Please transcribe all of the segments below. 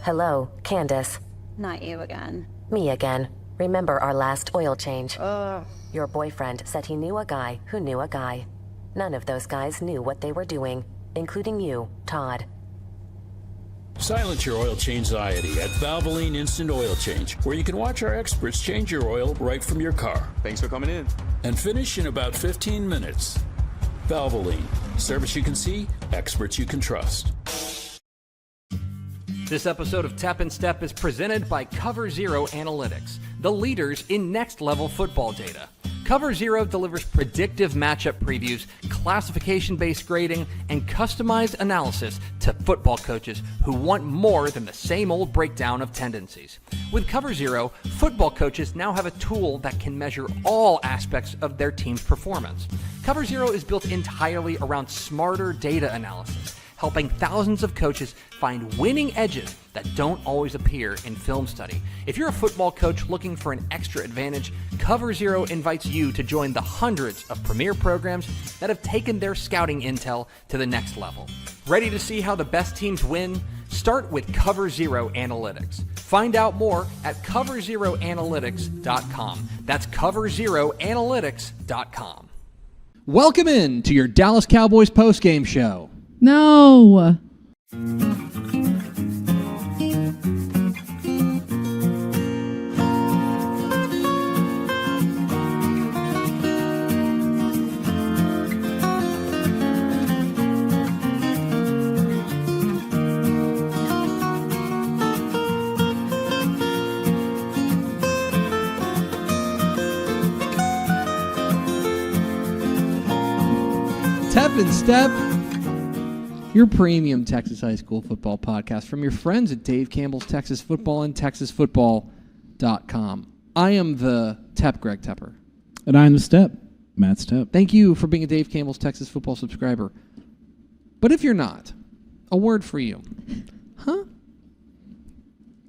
Hello, Candace. Not you again. Me again. Remember our last oil change? Your boyfriend said he knew a guy who knew a guy. None of those guys knew what they were doing, including you, Todd. Silence your oil change anxiety at Valvoline Instant Oil Change, where you can watch our experts change your oil right from your car. Thanks for coming in. And finish in about 15 minutes. Valvoline. Service you can see, experts you can trust. This episode of Tap and Stepp is presented by Cover Zero Analytics, the leaders in next-level football data. Cover Zero delivers predictive matchup previews, classification-based grading, and customized analysis to football coaches who want more than the same old breakdown of tendencies. With Cover Zero, football coaches now have a tool that can measure all aspects of their team's performance. Cover Zero is built entirely around smarter data analysis, helping thousands of coaches find winning edges that don't always appear in film study. If you're a football coach looking for an extra advantage, Cover Zero invites you to join the hundreds of premier programs that have taken their scouting intel to the next level. Ready to see how the best teams win? Start with Cover Zero Analytics. Find out more at coverzeroanalytics.com. That's coverzeroanalytics.com. Welcome in to your Dallas Cowboys postgame show. No. Tap and Stepp, your premium Texas high school football podcast from your friends at Dave Campbell's Texas Football and TexasFootball.com. I am the Tepp, Greg Tepper. And I'm the Stepp, Matt Stepp. Thank you for being a Dave Campbell's Texas Football subscriber. But if you're not, a word for you. Huh?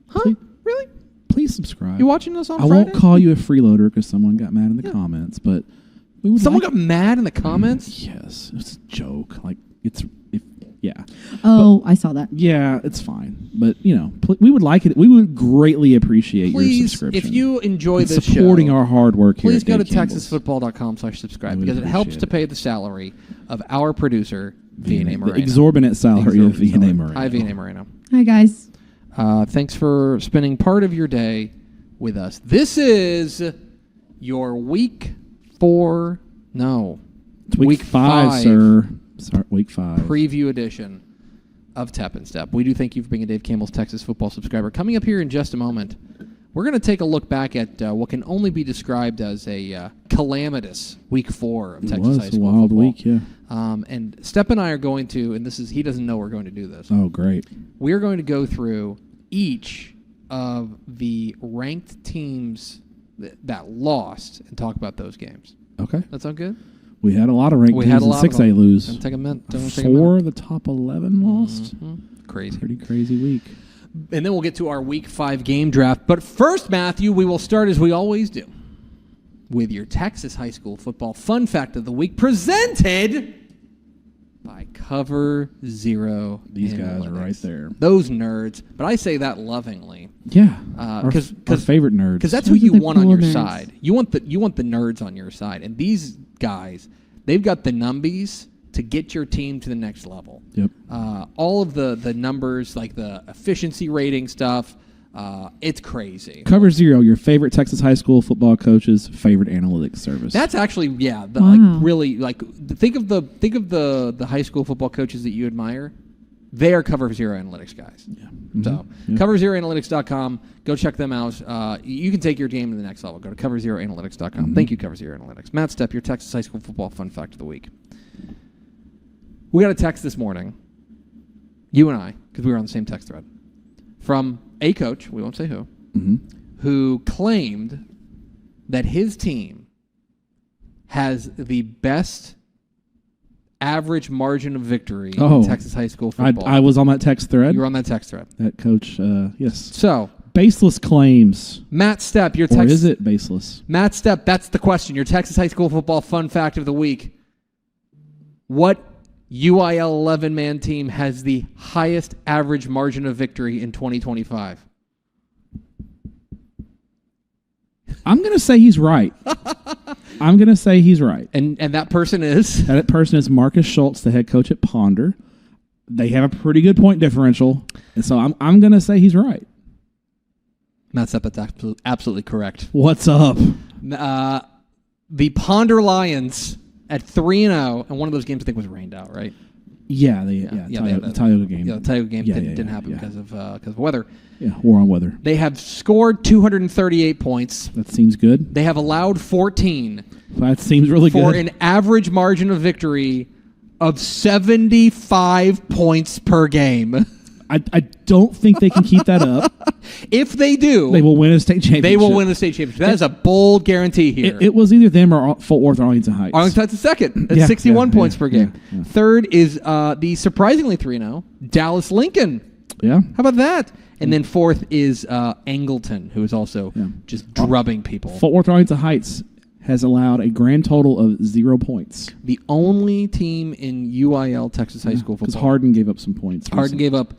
Please, Really? please subscribe. You watching us on I Friday? won't call you a freeloader because someone got mad in the comments, but we would Someone like got mad in the comments? Yes, it's a joke. Like yeah. Oh, I saw that. Yeah, it's fine. But we would like it. We would greatly appreciate your Please, subscription. if you enjoy and this supporting show, our hard work here, please at go to Dave Campbell's. TexasFootball.com/subscribe We because would it helps appreciate to it. pay the salary of our producer, V&A Moreno. The exorbitant salary of V&A Moreno. Hi, V&A Moreno. Hi, guys. Thanks for spending part of your day with us. This is your week 4. No, It's week 5, sir. Sorry, week 5. Preview edition of Tap and Stepp. We do thank you for being a Dave Campbell's Texas Football subscriber. Coming up here in just a moment, we're going to take a look back at what can only be described as a calamitous week 4 of Texas high school football. It was a wild football. week, yeah. And Stepp and I are going to, and he doesn't know we're going to do this. Oh, great. We are going to go through each of the ranked teams that lost and talk about those games. Okay. That sound good? We had a lot of ranked We teams had a in lot of 6A them. lose. Don't take a minute. Four of the top 11 lost. Crazy. Pretty crazy week. And then we'll get to our Week 5 game draft. But first, Matthew, we will start as we always do with your Texas high school football fun fact of the week presented by Cover Zero. These guys Analytics. are right there. Those nerds. But I say that lovingly. Yeah. Our Because favorite nerds. Because that's who Those are you the want on cool your nerds. side. You want the nerds on your side. And these guys, they've got the numbies to get your team to the next level. Yep. All of the numbers, like the efficiency rating stuff, it's crazy. Cover Zero, your favorite Texas high school football coach's favorite analytics service. That's actually Wow. like really like think of the high school football coaches that you admire. They are Cover Zero Analytics guys. Yeah. So, coverzeroanalytics.com. Go check them out. You can take your game to the next level. Go to coverzeroanalytics.com. Thank you, Cover Zero Analytics. Matt Stepp, your Texas high school football fun fact of the week. We got a text this morning, you and I, because we were on the same text thread, from a coach, we won't say who claimed that his team has the best average margin of victory in Texas high school football. I was on that text thread. You were on that text thread. That coach, yes. So, Baseless claims. Matt Stepp, your Or Texas... is it baseless? Matt Stepp, that's the question. Your Texas high school football fun fact of the week. What UIL 11-man team has the highest average margin of victory in 2025? I'm going to say he's right. I'm going to say he's right. And that person is? That person is Marcus Schultz, the head coach at Ponder. They have a pretty good point differential, and so I'm going to say he's right. Matt Stepp, that's absolutely correct. What's up? The Ponder Lions at 3-0, and one of those games I think was rained out, right? Yeah, the Tioga game. Yeah, the Tioga game didn't happen because of weather. Yeah, war on weather. They have scored 238 points. That seems good. They have allowed 14. That seems really good. For an average margin of victory of 75 points per game. I don't think they can keep that up. If they do, they will win a state championship. They will win the state championship. That is a bold guarantee here. It was either them or Fort Worth or Arlington Heights. Arlington Heights is second at 61 points per game. Yeah. Third is the surprisingly 3-0 Dallas Lincoln. Yeah. How about that? And then fourth is Angleton, who is also just drubbing people. Fort Worth Arlington Heights has allowed a grand total of 0 points. The only team in UIL Texas high school football. Because Hardin gave up some points. Hardin gave up,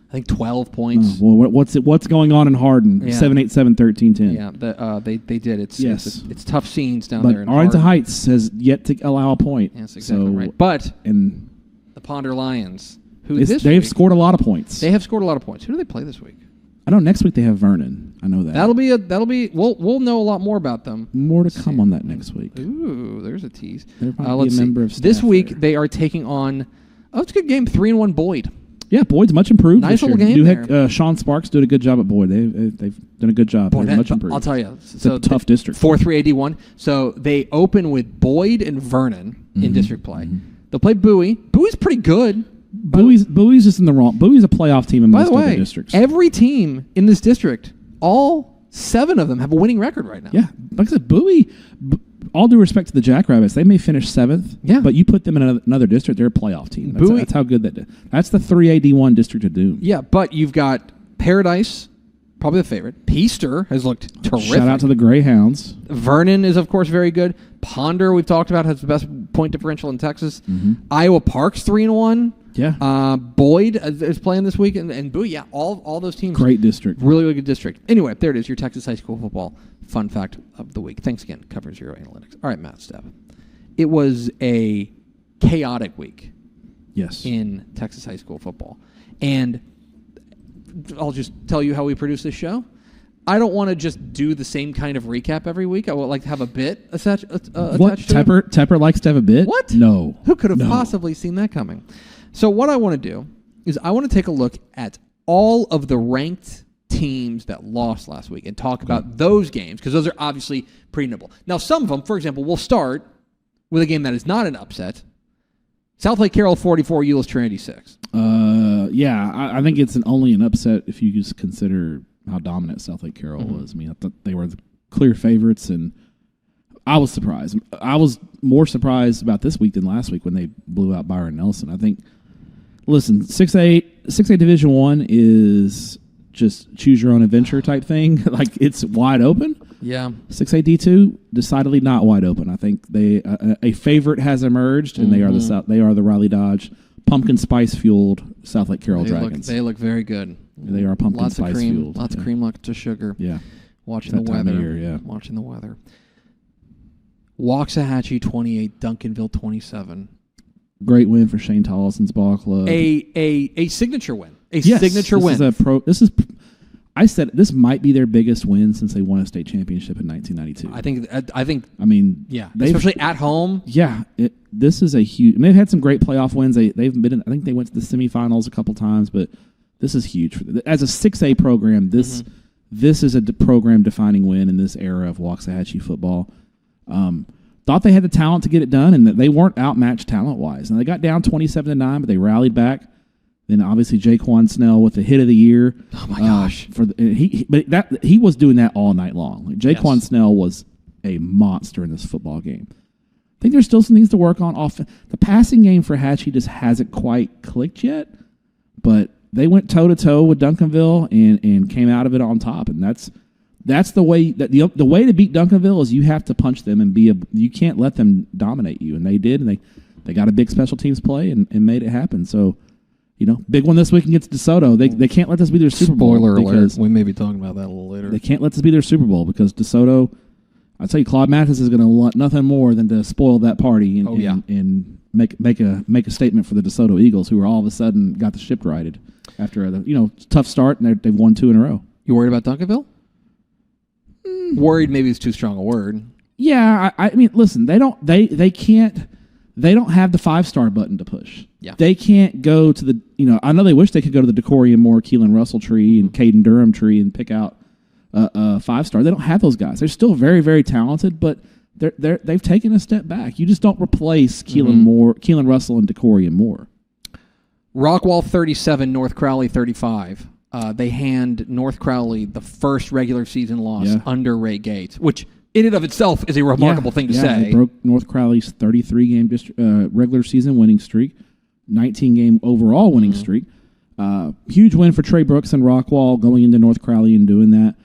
I think, 12 points. Well, what's going on in Hardin? 7-8-7, 13-10. Yeah, they did. It's tough scenes down but there in Arlington Hardin. Heights has yet to allow a point. That's exactly right. But the Ponder Lions, they've scored a lot of points. They have scored a lot of points. Who do they play this week? I know next week they have Vernon. I know that. That'll be. We'll know a lot more about them. More to come on that next week. Ooh, there's a tease. Let's see. This week they are taking on. Oh, it's a good game. 3-1 Boyd. Yeah, Boyd's much improved. Nice this little year. game there. Sean Sparks did a good job at Boyd. They've done a good job. Boy, They're much improved. I'll tell you, it's a tough district. 4-3 AD1. So they open with Boyd and Vernon in district play. They'll play Bowie. Bowie's pretty good. Bowie's just in the wrong. Bowie's a playoff team in most other districts. Every team in this district, all 7 of them have a winning record right now. Yeah, like I said, Bowie. All due respect to the Jackrabbits, they may finish 7th. Yeah, but you put them in another district, they're a playoff team. That's how good that is. That's the 3AD1 district of doom. Yeah, but you've got Paradise, probably the favorite. Hipster has looked terrific. Shout out to the Greyhounds. Vernon is, of course, very good. Ponder, we've talked about, has the best point differential in Texas. Iowa Park's 3-1. Yeah. Boyd is playing this week, and Bowie. Yeah, all those teams. Great district. Really, really good district. Anyway, there it is. Your Texas high school football fun fact of the week. Thanks again, Cover Zero Analytics. All right, Matt Stepp. It was a chaotic week. Yes. In Texas high school football, and I'll just tell you how we produce this show. I don't want to just do the same kind of recap every week. I would like to have a bit attached to it. Tepper likes to have a bit? What? No. Who could have possibly seen that coming? So what I want to do is I want to take a look at all of the ranked teams that lost last week and talk about those games, because those are obviously pretty notable. Now, some of them, for example, we'll start with a game that is not an upset. South Lake Carroll 44, Euless Trinity 6. Yeah, I think it's only an upset if you just consider how dominant South Lake Carroll was. I mean, I thought they were the clear favorites, and I was surprised. I was more surprised about this week than last week when they blew out Byron Nelson. I think, listen, 6A Division I is just choose your own adventure type thing. Like, it's wide open. Yeah. 6A D2, decidedly not wide open. I think a favorite has emerged, and they are the Riley Dodge pumpkin spice fueled South Lake Carroll Dragons. They look very good. They are pumpkin spice fueled. Lots of cream, lots of sugar. Yeah. Watching the weather. Watching the weather. Waxahachie 28, Duncanville 27. Great win for Shane Tollison's ball club. A signature win. Signature win. I said this might be their biggest win since they won a state championship in 1992. I mean, yeah, especially at home. Yeah, this is a huge. And they've had some great playoff wins. They've been in, I think they went to the semifinals a couple times, but this is huge for them. As a 6A program. This is a program defining win in this era of Waxahachie football. Thought they had the talent to get it done, and that they weren't outmatched talent wise. And they got down 27-9, but they rallied back. Then obviously Jaquan Snell with the hit of the year. Oh my gosh! He was doing that all night long. Like, Jaquan Snell was a monster in this football game. I think there's still some things to work on. The passing game for Hatchie just hasn't quite clicked yet, but they went toe to toe with Duncanville and came out of it on top. And that's the way the way to beat Duncanville is you have to punch them and you can't let them dominate you. And they did, and they got a big special teams play and made it happen. So, big one this week against DeSoto. They can't let this be their Super Bowl. Spoiler alert. We may be talking about that a little later. They can't let this be their Super Bowl because DeSoto, I'll tell you, Claude Mathis is going to want nothing more than to spoil that party and make a statement for the DeSoto Eagles, who are all of a sudden got the ship righted after a tough start, and they've won 2 in a row. You worried about Duncanville? Worried maybe is too strong a word. Yeah, I mean, listen, they don't have the 5-star button to push. Yeah. They can't go to the, I know they wish they could go to the DeCorian Moore, Keelan Russell tree and Caden Durham tree and pick out a 5-star. They don't have those guys. They're still very, very talented, but they've taken a step back. You just don't replace Keelan Russell and DeCorian Moore. Rockwall 37, North Crowley 35. They hand North Crowley the first regular season loss under Ray Gates, which in and of itself is a remarkable thing to say. They broke North Crowley's 33-game regular season winning streak, 19-game overall winning streak. Huge win for Trey Brooks and Rockwall going into North Crowley and doing that.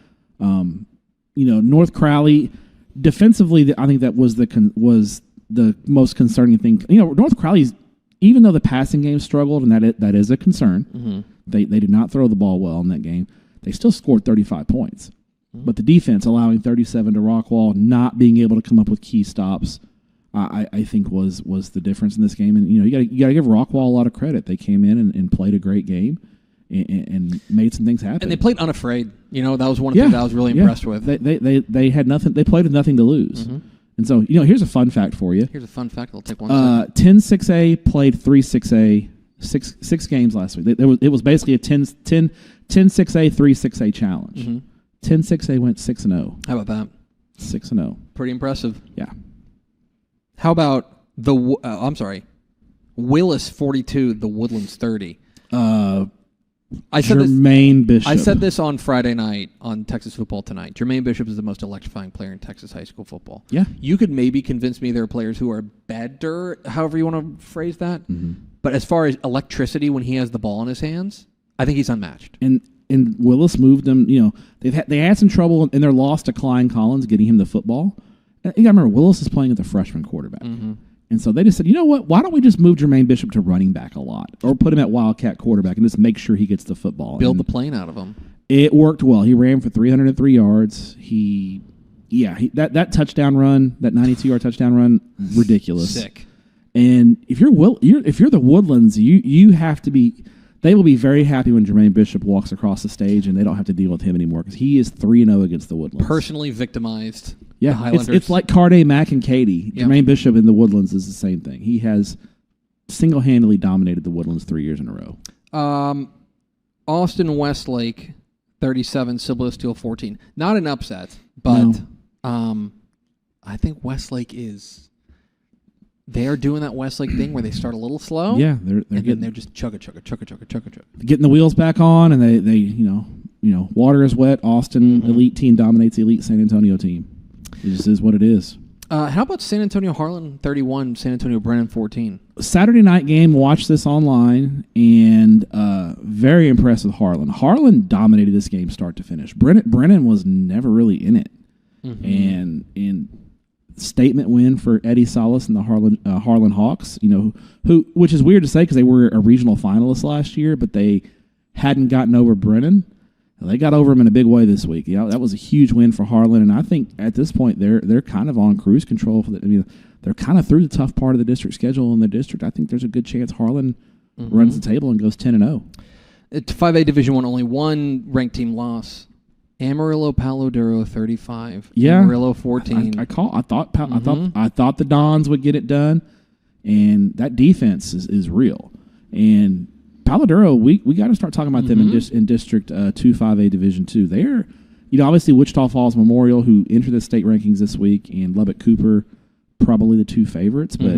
North Crowley defensively, I think that was the most concerning thing. North Crowley's, even though the passing game struggled, and that is a concern, they did not throw the ball well in that game. They still scored 35 points. But the defense allowing 37 to Rockwall, not being able to come up with key stops, I think was the difference in this game. And you got to give Rockwall a lot of credit. They came in and played a great game and made some things happen. And they played unafraid. That was one of the things I was really impressed with. They had nothing. They played with nothing to lose. And so here's a fun fact for you. Here's a fun fact. It'll take 1 second. 10 6A played 3 6A. Six games last week. It was basically a 10 6A 3 6A challenge. 10 6A went 6-0. How about that? 6-0. Pretty impressive. Yeah. How about Willis 42, the Woodlands 30. Jermaine Bishop. I said this on Friday night on Texas Football Tonight. Jermaine Bishop is the most electrifying player in Texas high school football. Yeah. You could maybe convince me there are players who are better, however you want to phrase that. But as far as electricity when he has the ball in his hands, I think he's unmatched. And Willis moved them. They had some trouble in their loss to Klein Collins getting him the football. And you got to remember, Willis is playing with a freshman quarterback. And so they just said, you know what? Why don't we just move Jermaine Bishop to running back a lot, or put him at Wildcat quarterback and just make sure he gets the football. Build the plane out of him. It worked well. He ran for 303 yards. That touchdown run, that 92-yard touchdown run, ridiculous. Sick. And if you're the Woodlands, you have to be. They will be very happy when Jermaine Bishop walks across the stage and they don't have to deal with him anymore because he is 3-0 against the Woodlands. Personally victimized. Yeah, the Highlanders. It's like Carday, Mack, and Katie. Yep. Jermaine Bishop in the Woodlands is the same thing. He has single-handedly dominated the Woodlands 3 years in a row. Austin Westlake 37, Cibolo Steel 14. Not an upset, but I think Westlake is. They are doing that Westlake thing where they start a little slow. Yeah, they're just chugga. getting the wheels back on, and they water is wet. Austin elite team dominates the elite San Antonio team. It just is what it is. How about San Antonio Harlan 31, San Antonio Brennan 14? Saturday night game. Watched this online, and very impressed with Harlan. Harlan dominated this game start to finish. Brennan was never really in it, and statement win for Eddie Salas and the Harlan Hawks. Which is weird to say because they were a regional finalist last year, but they hadn't gotten over Brennan. They got over him in a big way this week. That was a huge win for Harlan, and I think at this point they're kind of on cruise control. They're kind of through the tough part of the district schedule in the district. I think there's a good chance Harlan runs the table and goes 10-0. It's 5A Division I, only one ranked team loss. Amarillo Palo Duro 35. Yeah, Amarillo 14. I thought the Dons would get it done, and that defense is real. And Palo Duro, we got to start talking about them in District 2 5A Division 2. They're, obviously Wichita Falls Memorial, who entered the state rankings this week, and Lubbock Cooper, probably the two favorites, but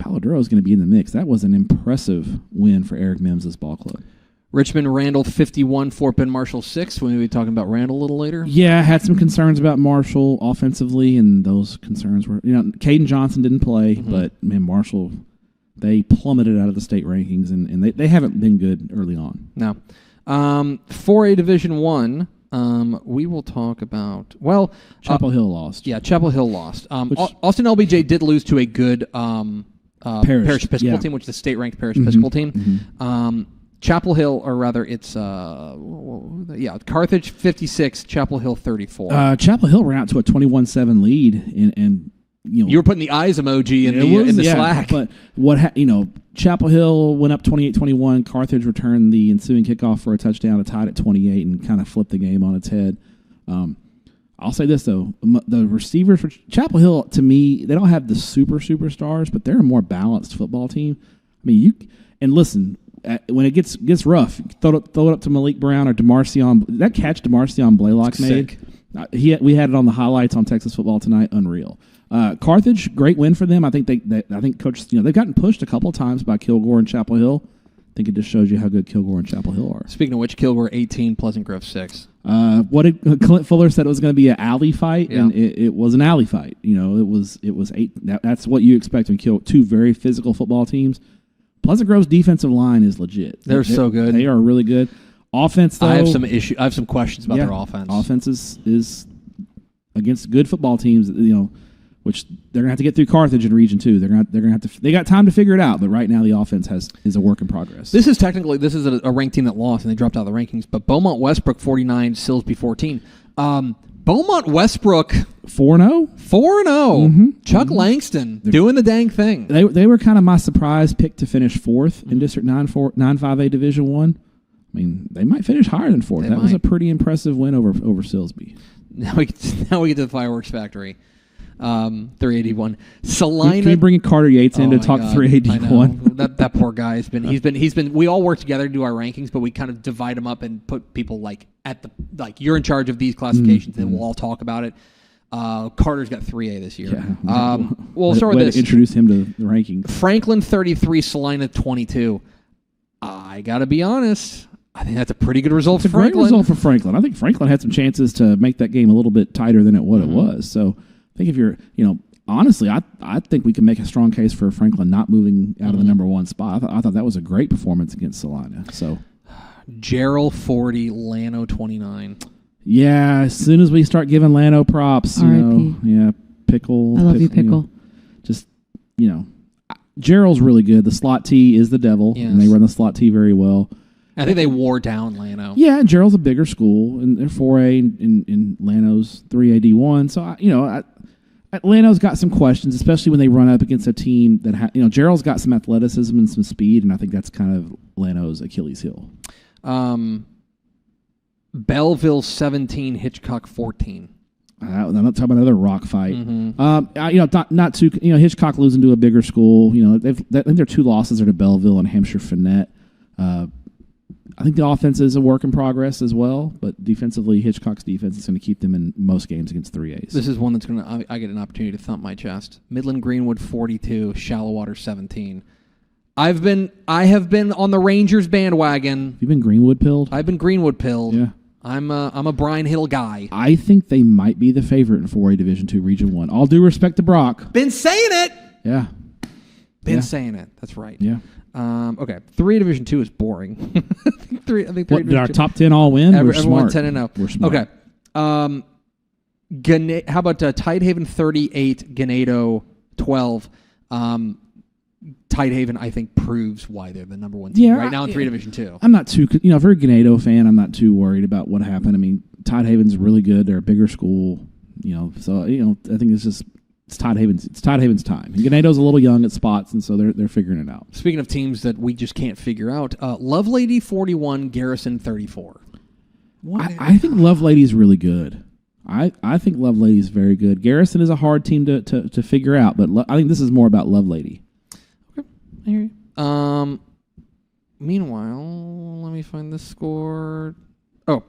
Palo Duro is going to be in the mix. That was an impressive win for Eric Mims' ball club. Richmond Randall 51, Fort Bend Marshall 6. We'll be talking about Randall a little later. Yeah, had some concerns about Marshall offensively, and those concerns were, Caden Johnson didn't play, but man, Marshall, they plummeted out of the state rankings, and they haven't been good early on. No. 4A Division 1, we will talk about, Chapel Hill lost. Yeah, Chapel Hill lost. Austin LBJ did lose to a good Parish Episcopal yeah. team, which is the state-ranked Parish Episcopal team. Chapel Hill, or rather, it's Carthage 56, Chapel Hill 34. Chapel Hill ran out to a 21-7 lead, and you were putting the eyes emoji in the Slack. But Chapel Hill went up 28-21. Carthage returned the ensuing kickoff for a touchdown, tied at 28, and kind of flipped the game on its head. I'll say this though: the receivers for Chapel Hill, to me, they don't have the superstars, but they're a more balanced football team. I mean, listen. When it gets rough, throw it up to Malik Brown or DeMarcion. That catch DeMarcion Blaylock made, we had it on the highlights on Texas Football Tonight. Unreal. Carthage, great win for them. I think I think Coach, they've gotten pushed a couple of times by Kilgore and Chapel Hill. I think it just shows you how good Kilgore and Chapel Hill are. Speaking of which, Kilgore 18, Pleasant Grove 6. What did Clint Fuller said it was going to be an alley fight, and it was an alley fight. It was 8. That's what you expect when two very physical football teams. Pleasant Grove's defensive line is legit. They're so good. They are really good. Offense, though, I have some questions about their offense. Offense is against good football teams, which they're gonna have to get through Carthage in Region 2. They're gonna have to. They got time to figure it out, but right now the offense is a work in progress. This is a ranked team that lost and they dropped out of the rankings. But Beaumont Westbrook 49, Silsby 14. Beaumont Westbrook 4-0. 4-0. Chuck Langston doing the dang thing. They were kind of my surprise pick to finish 4th in District 9-5A Division 1. I mean, they might finish higher than 4th. That was a pretty impressive win over Silsby. Now we get to the fireworks factory. 381. Salina. Can we bring Carter Yates in to talk 381? That poor guy has been. He's been. We all work together to do our rankings, but we kind of divide them up and put people you're in charge of these classifications, and we'll all talk about it. Carter's got 3A this year. Yeah. We'll start with this. Introduce him to the rankings. Franklin 33, Salina 22. I gotta be honest. I think that's a pretty good result for Franklin. Great result for Franklin. I think Franklin had some chances to make that game a little bit tighter than it was. So I think if you're, honestly, I think we can make a strong case for Franklin not moving out of the number 1 spot. I thought that was a great performance against Salina. So, Gerald 40, Lano 29. Yeah, as soon as we start giving Lano props, Pickle. I love you, Pickle. Gerald's really good. The slot T is the devil, and they run the slot T very well. I think they wore down Lano. Yeah, and Gerald's a bigger school, and they're 4A, and Lano's 3A D1. So, Lano's got some questions, especially when they run up against a team that Gerald's got some athleticism and some speed, and I think that's kind of Lano's Achilles heel. Belleville 17, Hitchcock 14. I'm not talking about another rock fight. Not too. Hitchcock losing to a bigger school. I think their 2 losses are to Belleville and Hampshire Finette. I think the offense is a work in progress as well, but defensively, Hitchcock's defense is going to keep them in most games against 3As. This is one that's going to. I get an opportunity to thump my chest. Midland Greenwood 42, Shallowater 17. I have been on the Rangers bandwagon. You've been Greenwood pilled? I've been Greenwood pilled. Yeah. I'm a Brian Hill guy. I think they might be the favorite in 4A Division 2 Region 1. All due respect to Brock. Been saying it. Yeah. Been saying it. That's right. Yeah. Okay. 3A Division 2 is boring. I think Did our top 10 all win? We're everyone smart. 10-0. We're smart. Okay. How about Tidehaven 38, Ganado 12? Tidehaven, I think, proves why they're the number 1 team right now in 3 Division 2. I'm not too, if you're a Ganado fan, I'm not too worried about what happened. I mean, Tidehaven's really good. They're a bigger school, so, I think it's Tidehaven's time. And Ganado's a little young at spots, and so they're figuring it out. Speaking of teams that we just can't figure out, Lovelady 41, Garrison 34. I think Lovelady's really good. I think Lovelady's very good. Garrison is a hard team to figure out, but I think this is more about Lovelady. I hear you. Meanwhile, let me find the score. Oh,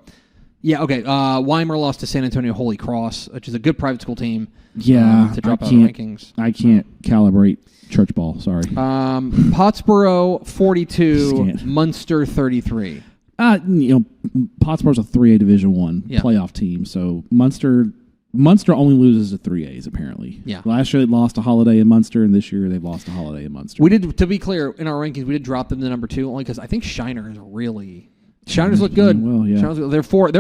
yeah, okay. Weimer lost to San Antonio Holy Cross, which is a good private school team. Yeah, to drop out of rankings. I can't calibrate church ball. Sorry. Pottsboro 42, Munster 33. Pottsboro's a 3A Division 1 playoff team, so Munster only loses to 3As apparently. Yeah. Last year they lost to Holiday in Munster, and this year they've lost to Holiday in Munster. We did, to be clear, in our rankings, we did drop them to number 2 only because I think Shiners look good. Well, yeah. They're 4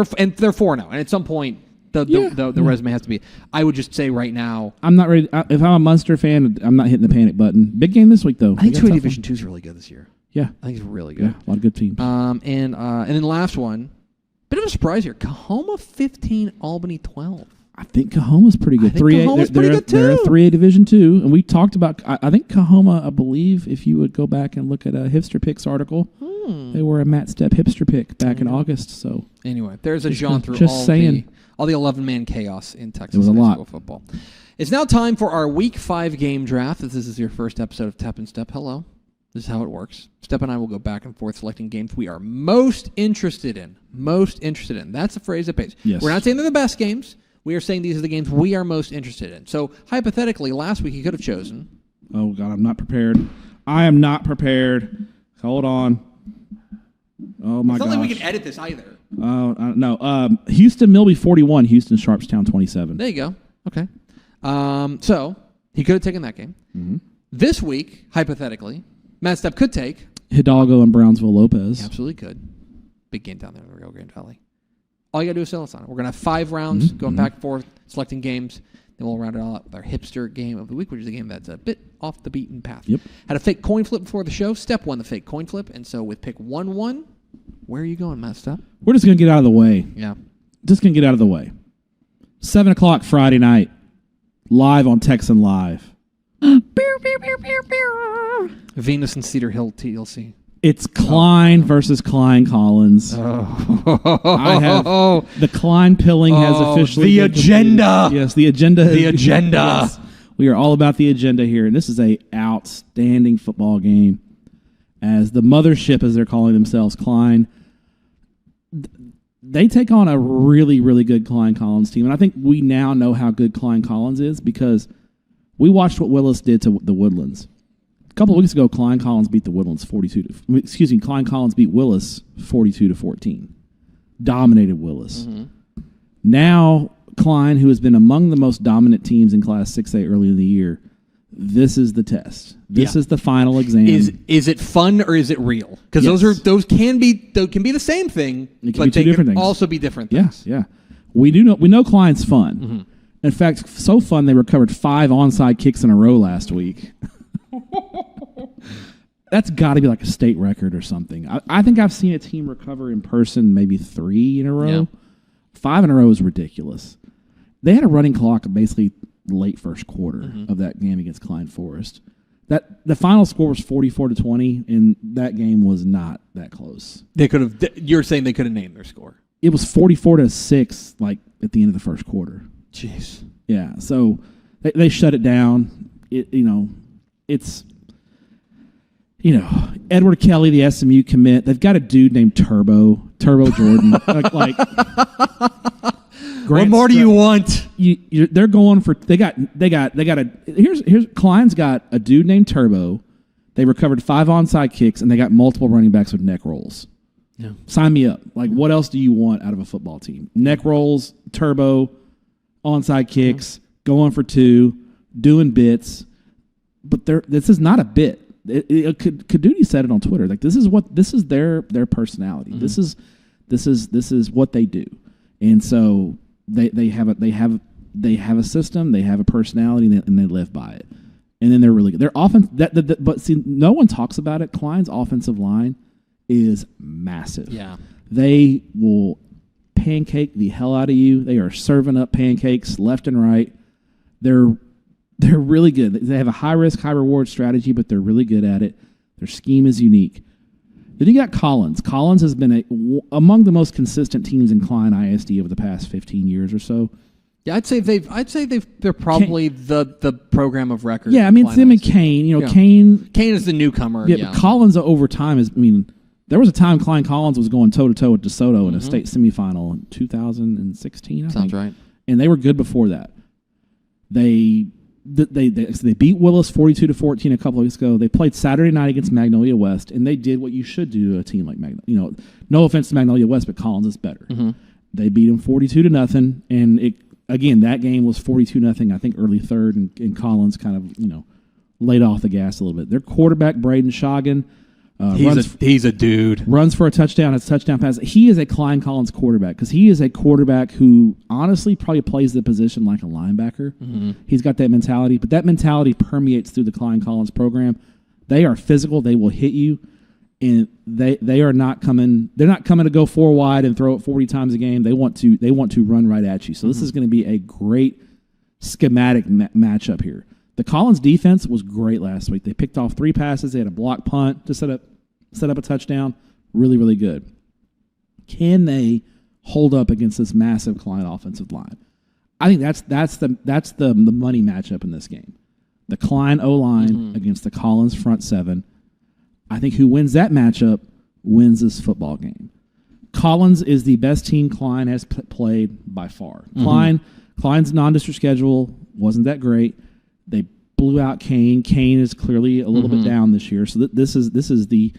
now, and at some point The resume has to be. I would just say right now, I'm not ready. If I'm a Munster fan, I'm not hitting the panic button. Big game this week, though. I think 2A Division 2 is really good this year. Yeah. I think it's really good. Yeah, a lot of good teams. And then last one, bit of a surprise here. Kahoma 15, Albany 12. I think Cahoma's pretty good. I think Cahoma's pretty good, They're a too. 3A Division 2, and we talked about. I think Cahoma. I believe if you would go back and look at a Hipster Picks article, they were a Matt Stepp Hipster Pick back in August. So anyway, there's a Jean through just saying. all the 11-man chaos in Texas It was a high lot. school football. It's now time for our Week 5 game draft. If this is your first episode of Tep and Step, hello. This is how it works. Step and I will go back and forth selecting games we are most interested in. Most interested in. That's the phrase that pays. Yes. We're not saying they're the best games. We are saying these are the games we are most interested in. So, hypothetically, last week you could have chosen. Oh, God, I'm not prepared. I am not prepared. Hold on. Oh, my It's gosh. not like we can edit this either. Oh, no. Houston Milby 41, Houston Sharpstown 27. There you go. Okay. So, he could have taken that game. Mm-hmm. This week, hypothetically, Matt Stepp could take. Hidalgo and Brownsville Lopez. He absolutely could. Big game down there in the Rio Grande Valley. All you got to do is sell us on it. We're going to have 5 rounds going back and forth, selecting games. Then we'll round it all out with our hipster game of the week, which is a game that's a bit off the beaten path. Yep. Had a fake coin flip before the show. Step won the fake coin flip. And so with pick 1-1, where are you going, Matt Stepp? We're just going to get out of the way. Yeah. Just going to get out of the way. 7 o'clock Friday night, live on Texan Live. Venus and Cedar Hill TLC. It's Klein versus Klein Collins. Oh. The Klein pilling has officially the been agenda. completed. Yes, the agenda. The agenda. Yes. We are all about the agenda here, and this is a outstanding football game. As the mothership, as they're calling themselves, Klein, they take on a really, really good Klein Collins team, and I think we now know how good Klein Collins is because we watched what Willis did to the Woodlands. A couple of weeks ago, Klein Collins beat the Woodlands Klein Collins beat Willis 42-14. Dominated Willis. Mm-hmm. Now, Klein, who has been among the most dominant teams in Class 6A early in the year, this is the test. This is the final exam. Is it fun or is it real? Because Yes. those can be the same thing, It can but be two they different can things. also be different things. Yeah. We know Klein's fun. Mm-hmm. In fact, so fun they recovered 5 onside kicks in a row last week. That's got to be like a state record or something. I think I've seen a team recover in person maybe 3 in a row. Yeah. 5 in a row is ridiculous. They had a running clock basically late first quarter of that game against Klein Forest. That the final score was 44-20, and that game was not that close. They could have. You're saying they could have named their score. It was 44-6, like at the end of the first quarter. Jeez. Yeah, so they shut it down. It's Edward Kelly, the SMU commit. They've got a dude named Turbo Jordan. like What more do you want? They're going for here's Klein's got a dude named Turbo. They recovered 5 onside kicks and they got multiple running backs with neck rolls. Yeah. Sign me up. Like, what else do you want out of a football team? Neck rolls, Turbo, onside kicks, going for 2, doing bits. But this is not a bit. Kadudi said it on Twitter. Like, this is their personality. Mm-hmm. This is what they do. And so they have a system, they have a personality, and they live by it. And then they're really good. They're often but see, no one talks about it. Klein's offensive line is massive. Yeah. They will pancake the hell out of you. They are serving up pancakes left and right. They're really good. They have a high risk, high reward strategy, but they're really good at it. Their scheme is unique. Then you got Collins. Collins has been among the most consistent teams in Klein ISD over the past 15 years or so. Yeah, I'd say they're probably the program of record. Yeah, I mean, Klein them and ISD. Kane. Kane is the newcomer. Yeah, but Collins over time there was a time Klein Collins was going toe-to-toe with DeSoto in a state semifinal in 2016, I Sounds think. right. And they were good before that. They beat Willis 42-14 a couple of weeks ago. They played Saturday night against Magnolia West, and they did what you should do to a team like Magnolia. No offense to Magnolia West, but Collins is better. Mm-hmm. They beat them 42-0, and that game was 42-0. I think early third, and Collins kind of laid off the gas a little bit. Their quarterback Braden Schagen, He's a dude. Runs for a touchdown, has a touchdown pass. He is a Klein Collins quarterback because he is a quarterback who honestly probably plays the position like a linebacker. Mm-hmm. He's got that mentality, but that mentality permeates through the Klein Collins program. They are physical. They will hit you, and they are not coming. They're not coming to go 4 wide and throw it 40 times a game. They want to run right at you. So this is going to be a great schematic matchup here. The Collins defense was great last week. They picked off 3 passes. They had a block punt to set up a touchdown. Really, really good. Can they hold up against this massive Klein offensive line? I think that's the money matchup in this game. The Klein O-line against the Collins front 7. I think who wins that matchup wins this football game. Collins is the best team Klein has played by far. Klein's non-district schedule wasn't that great. They blew out Kane. Kane is clearly a little bit down this year. So this is the,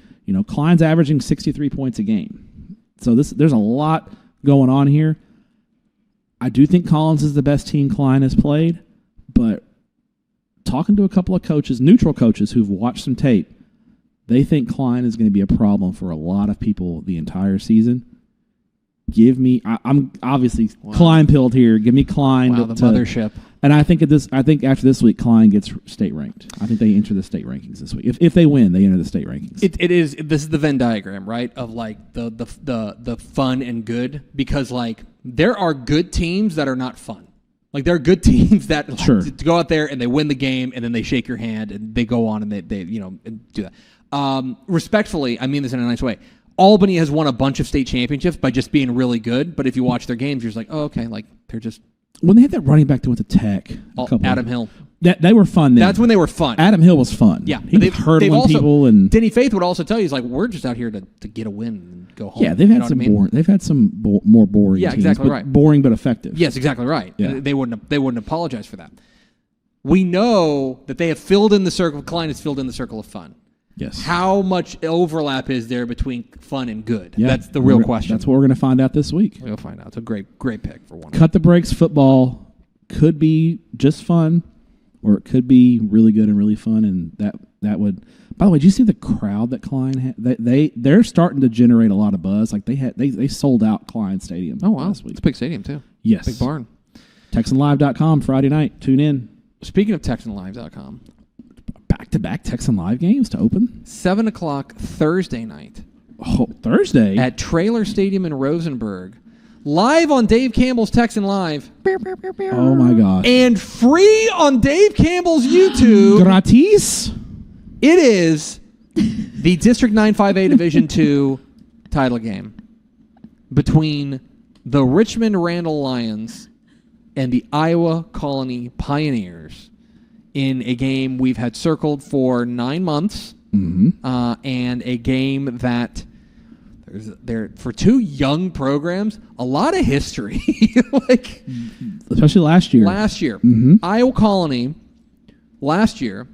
Klein's averaging 63 points a game. So there's a lot going on here. I do think Collins is the best team Klein has played, but talking to a couple of coaches, neutral coaches who've watched some tape, they think Klein is going to be a problem for a lot of people the entire season. I'm obviously Klein pilled here. Give me Klein. Wow, the mothership. And I think after this week, Klein gets state ranked. I think they enter the state rankings this week. If they win, they enter the state rankings. This is the Venn diagram, right? Of like the fun and good, because like there are good teams that are not fun. Like there are good teams that Sure. to go out there and they win the game and then they shake your hand and they go on and they and do that. Respectfully, I mean this in a nice way. Albany has won a bunch of state championships by just being really good, but if you watch their games, you're just like, oh, okay, like they're just when they had that running back that went to Tech, Adam Hill. They were fun. Then. That's when they were fun. Adam Hill was fun. Yeah, he was hurdling people, and Denny Faith would also tell you, he's like, we're just out here to get a win and go home. Yeah, they've had some boring. They've had some more boring. Yeah, teams, exactly right. Boring but effective. Yes, exactly right. Yeah. They wouldn't apologize for that. We know that they have filled in the circle. Klein has filled in the circle of fun. Yes. How much overlap is there between fun and good? Yeah, That's the real question. That's what we're going to find out this week. We'll find out. It's a great pick for one. Cut the brakes football could be just fun, or it could be really good and really fun, and that would. By the way, did you see the crowd that Klein had? They're starting to generate a lot of buzz. Like they sold out Klein Stadium. Oh wow, last week. It's a big stadium too. Yes, big barn. TexanLive.com Friday night. Tune in. Speaking of TexanLive.com. Back-to-back Texan Live games to open. 7:00 Thursday night. Oh, Thursday? At Traylor Stadium in Rosenberg. Live on Dave Campbell's Texan Live. Oh, my gosh. And free on Dave Campbell's YouTube. Gratis? It is the District 9-5A Division II title game between the Richmond Randall Lions and the Iowa Colony Pioneers. In a game we've had circled for 9 months, and a game that there for 2 young programs, a lot of history, like especially last year. Iowa Colony last year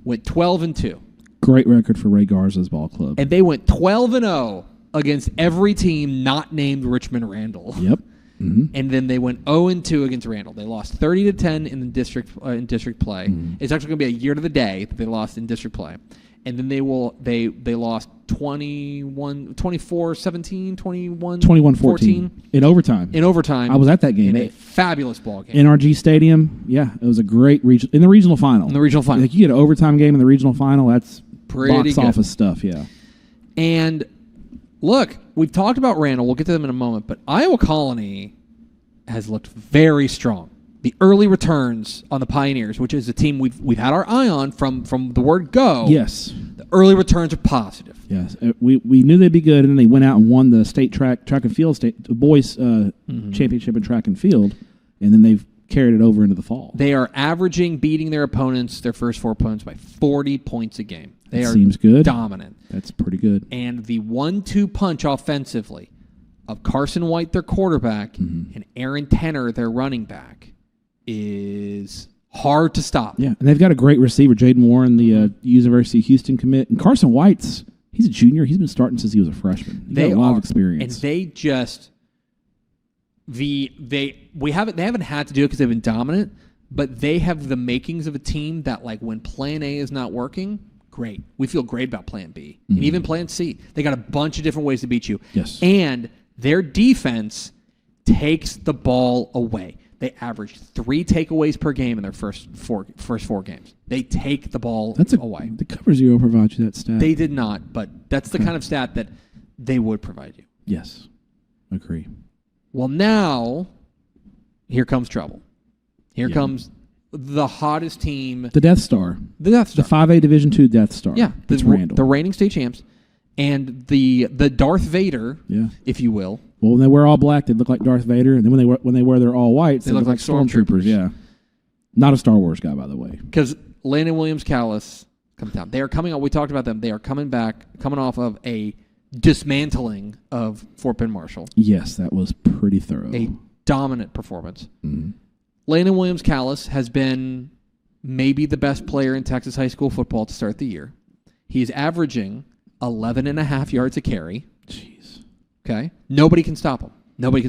went 12-2. Great record for Ray Garza's ball club, and they went 12-0 against every team not named Richmond Randall. Yep. And then they went 0-2 against Randall. They lost 30-10 in the district play. It's actually going to be a year to the day that they lost in district play. And then they lost 24-17, 21-14 in overtime. I was at that game. In a fabulous ball game. NRG Stadium. Yeah, it was a great in the regional final. Like you get an overtime game in the regional final, that's pretty box good. Office stuff, yeah. And look, we've talked about Randall. We'll get to them in a moment. But Iowa Colony has looked very strong. The early returns on the Pioneers, which is a team we've had our eye on from the word go. Yes. The early returns are positive. Yes. We knew they'd be good, and then they went out and won the state track and field boys championship in track and field, and then they've carried it over into the fall. They are averaging beating their first 4 opponents by 40 points a game. They are seems good. Dominant. That's pretty good. And the 1-2 punch offensively of Carson White, their quarterback, and Aaron Tenner, their running back, is hard to stop. Yeah, and they've got a great receiver, Jaden Warren, the University of Houston commit. And Carson White's, he's a junior. He's been starting since he was a freshman. He's got a lot of experience. And they just they haven't had to do it because they've been dominant, but they have the makings of a team that, like, when plan A is not working, great. We feel great about plan B and even plan C. They got a bunch of different ways to beat you. Yes. And their defense takes the ball away. They averaged 3 takeaways per game in their first four games. They take the ball away. The Cover Zero provides you that stat. They did not, but that's the kind of stat that they would provide you. Yes. Agree. Well, now, here comes trouble. Here comes the hottest team. The Death Star. The Death Star. The 5A Division II Death Star. Yeah. It's Randall. The reigning state champs. And the Darth Vader, if you will. Well, when they wear all black, they look like Darth Vader, and then when they wear their all whites, they look like stormtroopers. Yeah, not a Star Wars guy, by the way. Because Landon Williams-Callis comes down. They are coming on. We talked about them. They are coming off of a dismantling of Fort Bend Marshall. Yes, that was pretty thorough. A dominant performance. Mm-hmm. Landon Williams-Callis has been maybe the best player in Texas high school football to start the year. He is averaging 11.5 yards a carry. Jeez. Okay? Nobody can stop him. I mean,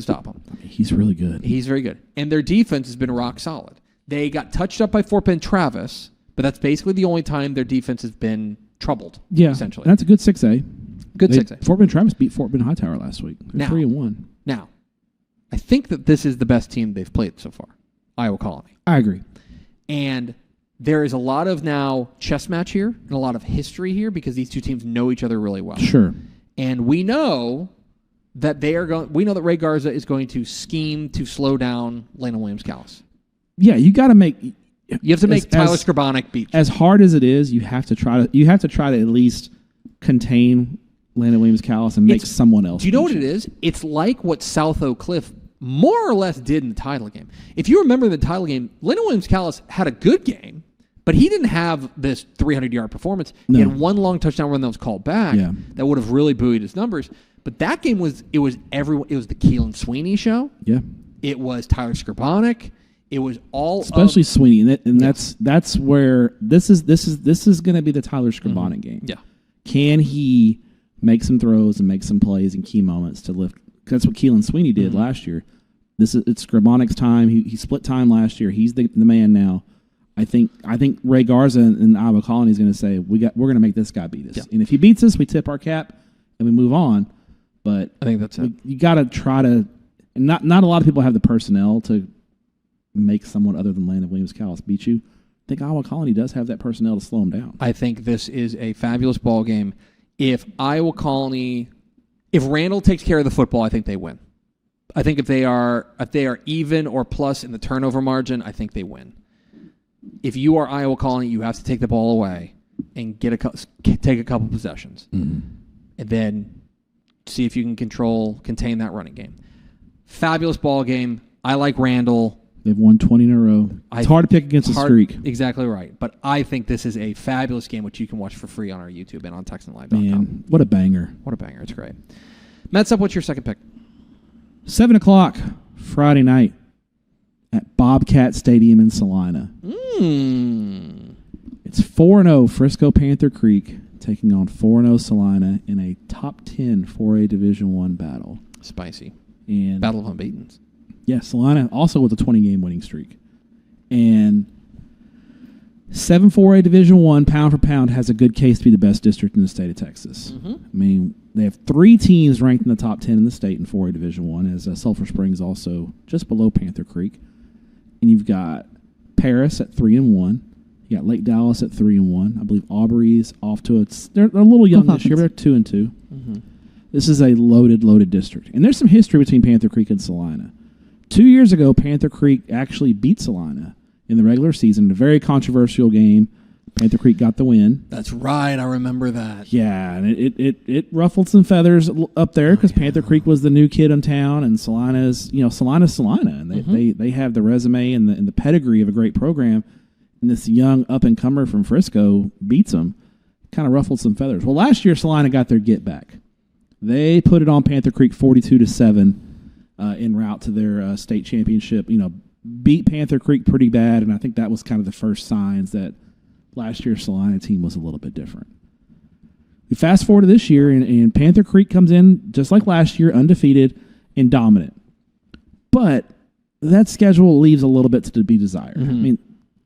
he's really good. He's very good. And their defense has been rock solid. They got touched up by Fort Bend Travis, but that's basically the only time their defense has been troubled, essentially. That's a good 6A. Good 6A. Fort Bend Travis beat Fort Bend Hightower last week. They're 3-1. Now, I think that this is the best team they've played so far, Iowa Colony. I agree. And there is a lot of now chess match here and a lot of history here because these two teams know each other really well. Sure. And we know that we know that Ray Garza is going to scheme to slow down Landon Williams-Callis. Yeah, you got to make. You have to make Tyler Skrabonic beat you. As hard as it is, you have to try to at least contain Landon Williams-Callis and make someone else. Do you know what it is? It's like what South Oak Cliff more or less did in the title game. If you remember the title game, Landon Williams-Callis had a good game, but he didn't have this 300-yard performance. No. He had one long touchdown run that was called back that would have really buoyed his numbers. But that game was the Keelan Sweeney show. Yeah. It was Tyler Skrabonic. It was all especially Sweeney, and that's where this is going to be the Tyler Skrabonic game. Yeah. Can he make some throws and make some plays in key moments to lift? That's what Keelan Sweeney did last year. It's Skrabonic's time. He split time last year. He's the man now. I think Ray Garza and Iowa Colony is going to say we're going to make this guy beat us. Yeah. And if he beats us, we tip our cap and we move on. But I think that's it. You got to try to. Not a lot of people have the personnel to make someone other than Landon Williams-Callis beat you. I think Iowa Colony does have that personnel to slow him down. I think this is a fabulous ball game. If Randall takes care of the football, I think they win. I think if they are even or plus in the turnover margin, I think they win. If you are Iowa Colony, you have to take the ball away and take a couple possessions, and then see if you can contain that running game. Fabulous ball game. I like Randall. They've won 20 in a row. It's hard to pick against a streak. Exactly right. But I think this is a fabulous game, which you can watch for free on our YouTube and on TexanLive.com. Man, what a banger. What a banger. It's great. Mets up, what's your second pick? 7 o'clock Friday night at Bobcat Stadium in Salina. It's 4-0 Frisco Panther Creek taking on 4-0 Salina in a top 10 4A Division I battle. Spicy. And Battle of Unbeatens. Yeah, Salina also with a 20-game winning streak. And 7 4A Division I, pound for pound, has a good case to be the best district in the state of Texas. I mean, they have 3 teams ranked in the top 10 in the state in 4A Division I, as Sulphur Springs also just below Panther Creek. And you've got Paris at 3-1. You got Lake Dallas at 3-1. I believe Aubrey's off to they're a little young this year, but they're 2-2. This is a loaded district. And there's some history between Panther Creek and Salina. 2 years ago, Panther Creek actually beat Salina in the regular season in a very controversial game. Panther Creek got the win. That's right. I remember that. Yeah, and it ruffled some feathers up there because Panther Creek was the new kid in town, and Salina's Salina, and they have the resume and the pedigree of a great program. And this young up-and-comer from Frisco beats them. Kind of ruffled some feathers. Well, last year, Salina got their get back. They put it on Panther Creek 42-7 en route to their state championship. Beat Panther Creek pretty bad, and I think that was kind of the first signs that last year's Salina team was a little bit different. We fast forward to this year, and Panther Creek comes in just like last year, undefeated and dominant. But that schedule leaves a little bit to be desired. I mean,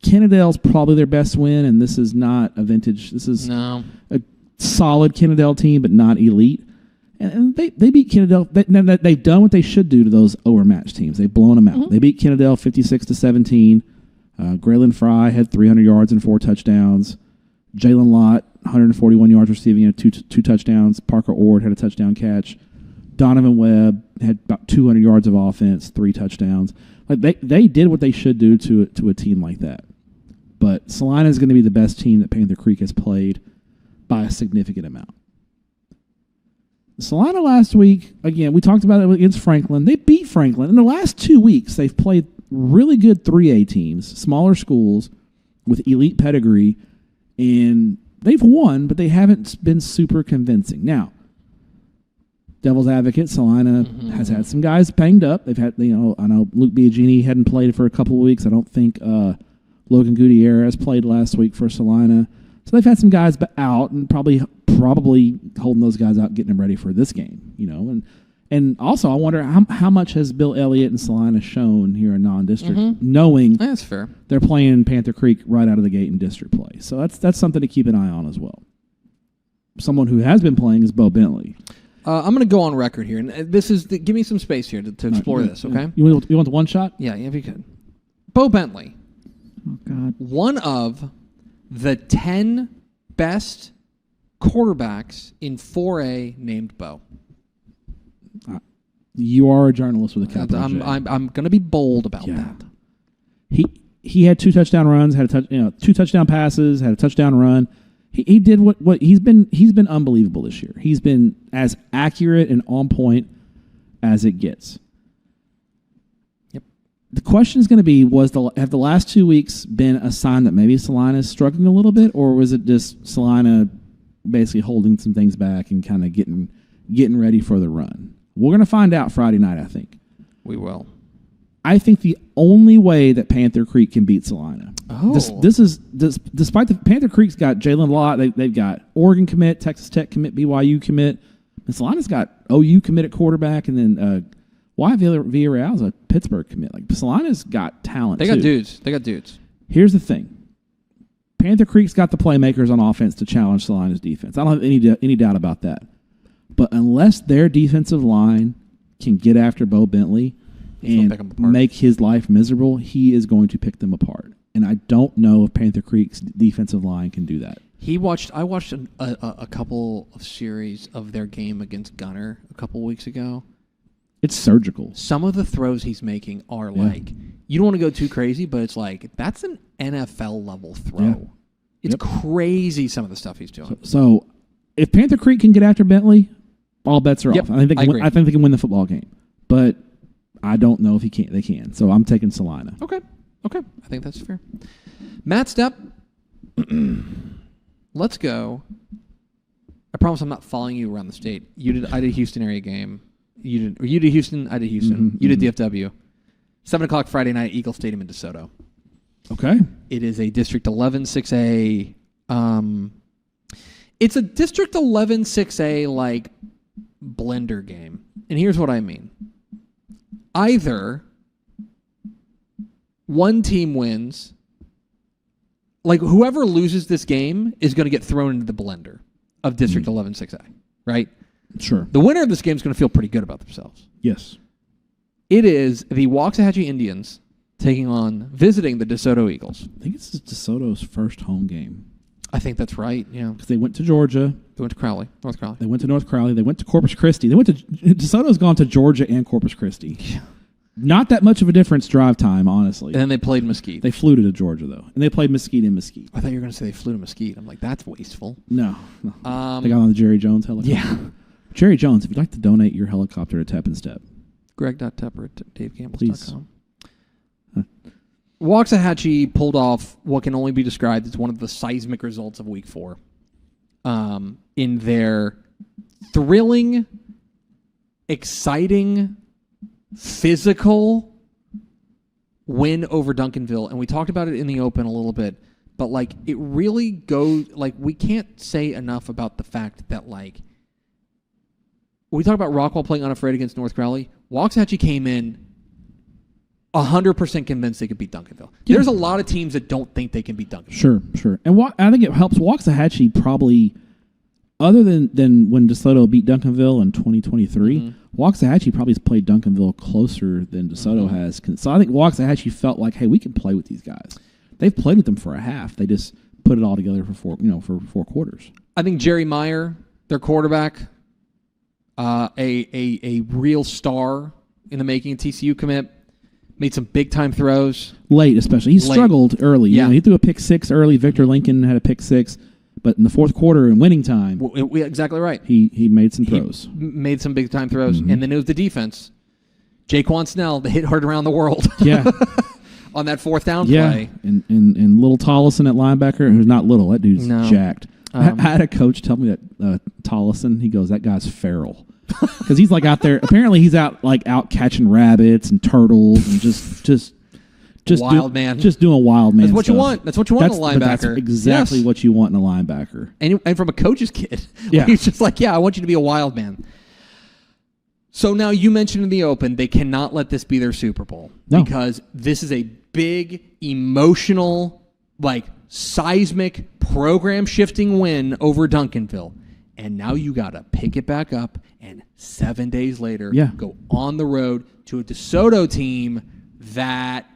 Kennedale's probably their best win, and this is not a vintage. This is No. a solid Kennedale team, but not elite. And they beat Kennedale. They've done what they should do to those overmatched teams. They've blown them out. Mm-hmm. They beat Kennedale 56-17. Graylin Fry had 300 yards and 4 touchdowns. Jalen Lott, 141 yards receiving and two touchdowns. Parker Ord had a touchdown catch. Donovan Webb had about 200 yards of offense, 3 touchdowns. Like they did what they should do to a team like that. But Salina is going to be the best team that Panther Creek has played by a significant amount. Salina last week, again, we talked about it against Franklin. They beat Franklin. In the last 2 weeks, they've played really good 3A teams, smaller schools with elite pedigree, and they've won, but they haven't been super convincing. Now, devil's advocate, Salina has had some guys banged up. They've had, I know Luke Biagini hadn't played for a couple of weeks. I don't think Logan Gutierrez played last week for Salina. So they've had some guys out and probably holding those guys out, getting them ready for this game, And also, I wonder how much has Bill Elliott and Salina shown here in non-district, knowing That's fair. they're playing Panther Creek right out of the gate in district play. So that's something to keep an eye on as well. Someone who has been playing is Bo Bentley. I'm going to go on record here, and this is give me some space here to explore this, okay? You want the one shot? Yeah, if you could. Bo Bentley, Oh, God. one of the 10 best quarterbacks in 4A named Bo. You are a journalist with a capital J. I'm going to be bold about that. He had 2 touchdown runs, had 2 touchdown passes, had a touchdown run. He did what he's been unbelievable this year. He's been as accurate and on point as it gets. Yep. The question is going to be: have the last 2 weeks been a sign that maybe Salina is struggling a little bit, or was it just Salina basically holding some things back and kind of getting ready for the run? We're going to find out Friday night, I think. We will. I think the only way that Panther Creek can beat Salina. Oh. This is despite the Panther Creek's got Jalen Lott, they've got Oregon commit, Texas Tech commit, BYU commit, and Salina's got OU commit at quarterback, and then Villarreal's a Pittsburgh commit. Like Salina's got talent. They got dudes. Here's the thing: Panther Creek's got the playmakers on offense to challenge Salina's defense. I don't have any doubt about that. But unless their defensive line can get after Bo Bentley and make his life miserable, he is going to pick them apart. And I don't know if Panther Creek's defensive line can do that. I watched a couple of series of their game against Gunner a couple weeks ago. It's surgical. Some of the throws he's making are like, you don't want to go too crazy, but it's like, that's an NFL level throw. Yeah. It's crazy some of the stuff he's doing. So if Panther Creek can get after Bentley, all bets are off. I think they can win the football game. But I don't know if they can. So I'm taking Salina. Okay. I think that's fair. Matt Stepp, let's go. I promise I'm not following you around the state. I did Houston area game. You did Houston, I did Houston. You did DFW. 7 o'clock Friday night, Eagle Stadium in DeSoto. Okay. It is a District 11 6A. It's a District 11 6A like blender game. And here's what I mean. Either one team wins, like whoever loses this game is going to get thrown into the blender of District 11 6A, right? Sure. The winner of this game is going to feel pretty good about themselves. Yes. It is the Waxahachie Indians visiting the DeSoto Eagles. I think it's DeSoto's first home game. I think that's right, yeah. Because they went to Georgia. They went to North Crowley. They went to North Crowley. They went to Corpus Christi. DeSoto's gone to Georgia and Corpus Christi. Yeah. Not that much of a difference drive time, honestly. And then they played Mesquite. They flew to Georgia, though. And they played Mesquite in Mesquite. I thought you were going to say they flew to Mesquite. I'm like, that's wasteful. No. They got on the Jerry Jones helicopter. Yeah. Jerry Jones, if you'd like to donate your helicopter to Tep and Step. Greg.Tepper at DaveGambles.com. Waxahachie pulled off what can only be described as one of the seismic results of Week 4 in their thrilling, exciting, physical win over Duncanville. And we talked about it in the open a little bit, but like it really goes, like we can't say enough about the fact that like we talk about Rockwall playing unafraid against North Crowley. Waxahachie came in 100% convinced they could beat Duncanville. Yeah. There's a lot of teams that don't think they can beat Duncanville. Sure. And I think it helps Waxahachie probably, other than when DeSoto beat Duncanville in 2023, Waxahachie probably has played Duncanville closer than DeSoto has. So I think Waxahachie felt like, hey, we can play with these guys. They've played with them for a half. They just put it all together for four quarters. I think Jerry Meyer, their quarterback, a real star in the making, TCU commit, made some big time throws late, especially. He struggled early. Yeah, he threw a pick six early. Victor Lincoln had a pick six, but in the fourth quarter in winning time, exactly right. He made some throws. Made some big time throws, and then it was the defense. Jaquan Snell, the hit heard around the world. Yeah. On that fourth down yeah. play. And little Tollison at linebacker, who's not little, that dude's jacked. I had a coach tell me that Tollison, he goes, that guy's feral. Because he's like out there, apparently he's out catching rabbits and turtles and just wild man. Just doing wild man That's what stuff. you want. That's what you want in a linebacker. That's exactly what you want in a linebacker. And from a coach's kid. Yeah. He's just like, I want you to be a wild man. So now you mentioned in the open, they cannot let this be their Super Bowl. No. Because this is a big, emotional, seismic, program-shifting win over Duncanville. And now you got to pick it back up and 7 days later go on the road to a DeSoto team that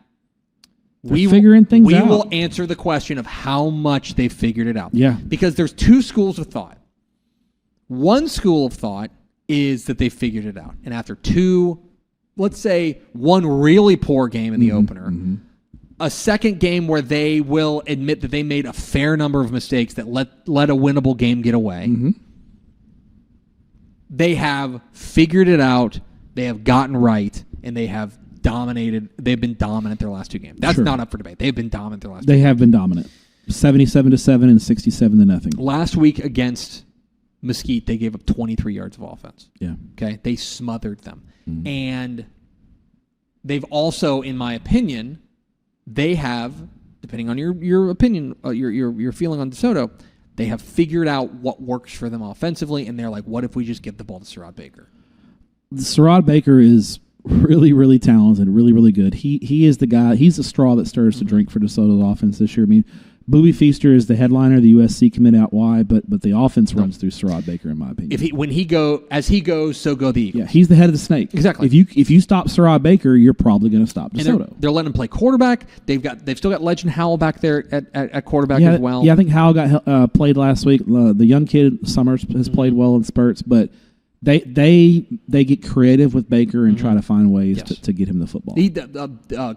we will answer the question of how much they figured it out. Yeah. Because there's two schools of thought. One school of thought is that they figured it out. And after let's say one really poor game in the opener, a second game where they will admit that they made a fair number of mistakes that let a winnable game get away. They have figured it out, they have gotten right, and they have dominated. They've been dominant their last two games. That's not up for debate. They've been dominant their last two games. They have been dominant. 77-7 and 67-0. Last week against Mesquite, they gave up 23 yards of offense. Yeah. Okay? They smothered them. And they've also, in my opinion, they have, depending on your opinion, your feeling on DeSoto, they have figured out what works for them offensively, and they're like, what if we just give the ball to Sherrod Baker? Sherrod Baker is really, really talented, really, really good. He is the guy. He's the straw that stirs the drink for DeSoto's offense this year. I mean, Booby Feaster is the headliner, the USC commit out wide, but the offense runs through Sherrod Baker, in my opinion. As he goes, so go the Eagles. Yeah, he's the head of the snake. Exactly. If you stop Sherrod Baker, you're probably going to stop DeSoto. And they're letting him play quarterback. They've still got Legend Howell back there at quarterback as well. Yeah, I think Howell got played last week. The young kid Summers has played well in spurts, but they get creative with Baker and try to find ways to get him the football.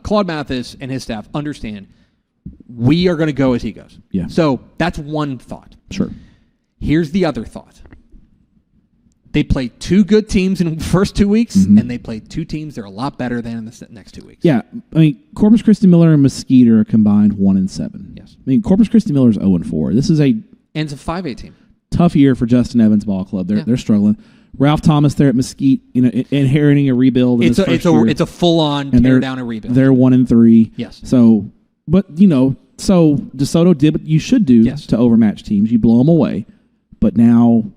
Claude Mathis and his staff understand we are going to go as he goes. Yeah. So that's one thought. Sure. Here's the other thought. They played two good teams in the first 2 weeks, and they played two teams they're a lot better than in the next 2 weeks. Yeah. I mean, Corpus Christi Miller and Mesquite are combined 1-7. Yes. I mean, Corpus Christi Miller is 0-4. This is and it's a 5A team. Tough year for Justin Evans Ball Club. They're struggling. Ralph Thomas there at Mesquite, inheriting a rebuild. It's a full on tear down and rebuild. They're 1-3. Yes. So, but DeSoto did what you should do to overmatch teams. You blow them away. But now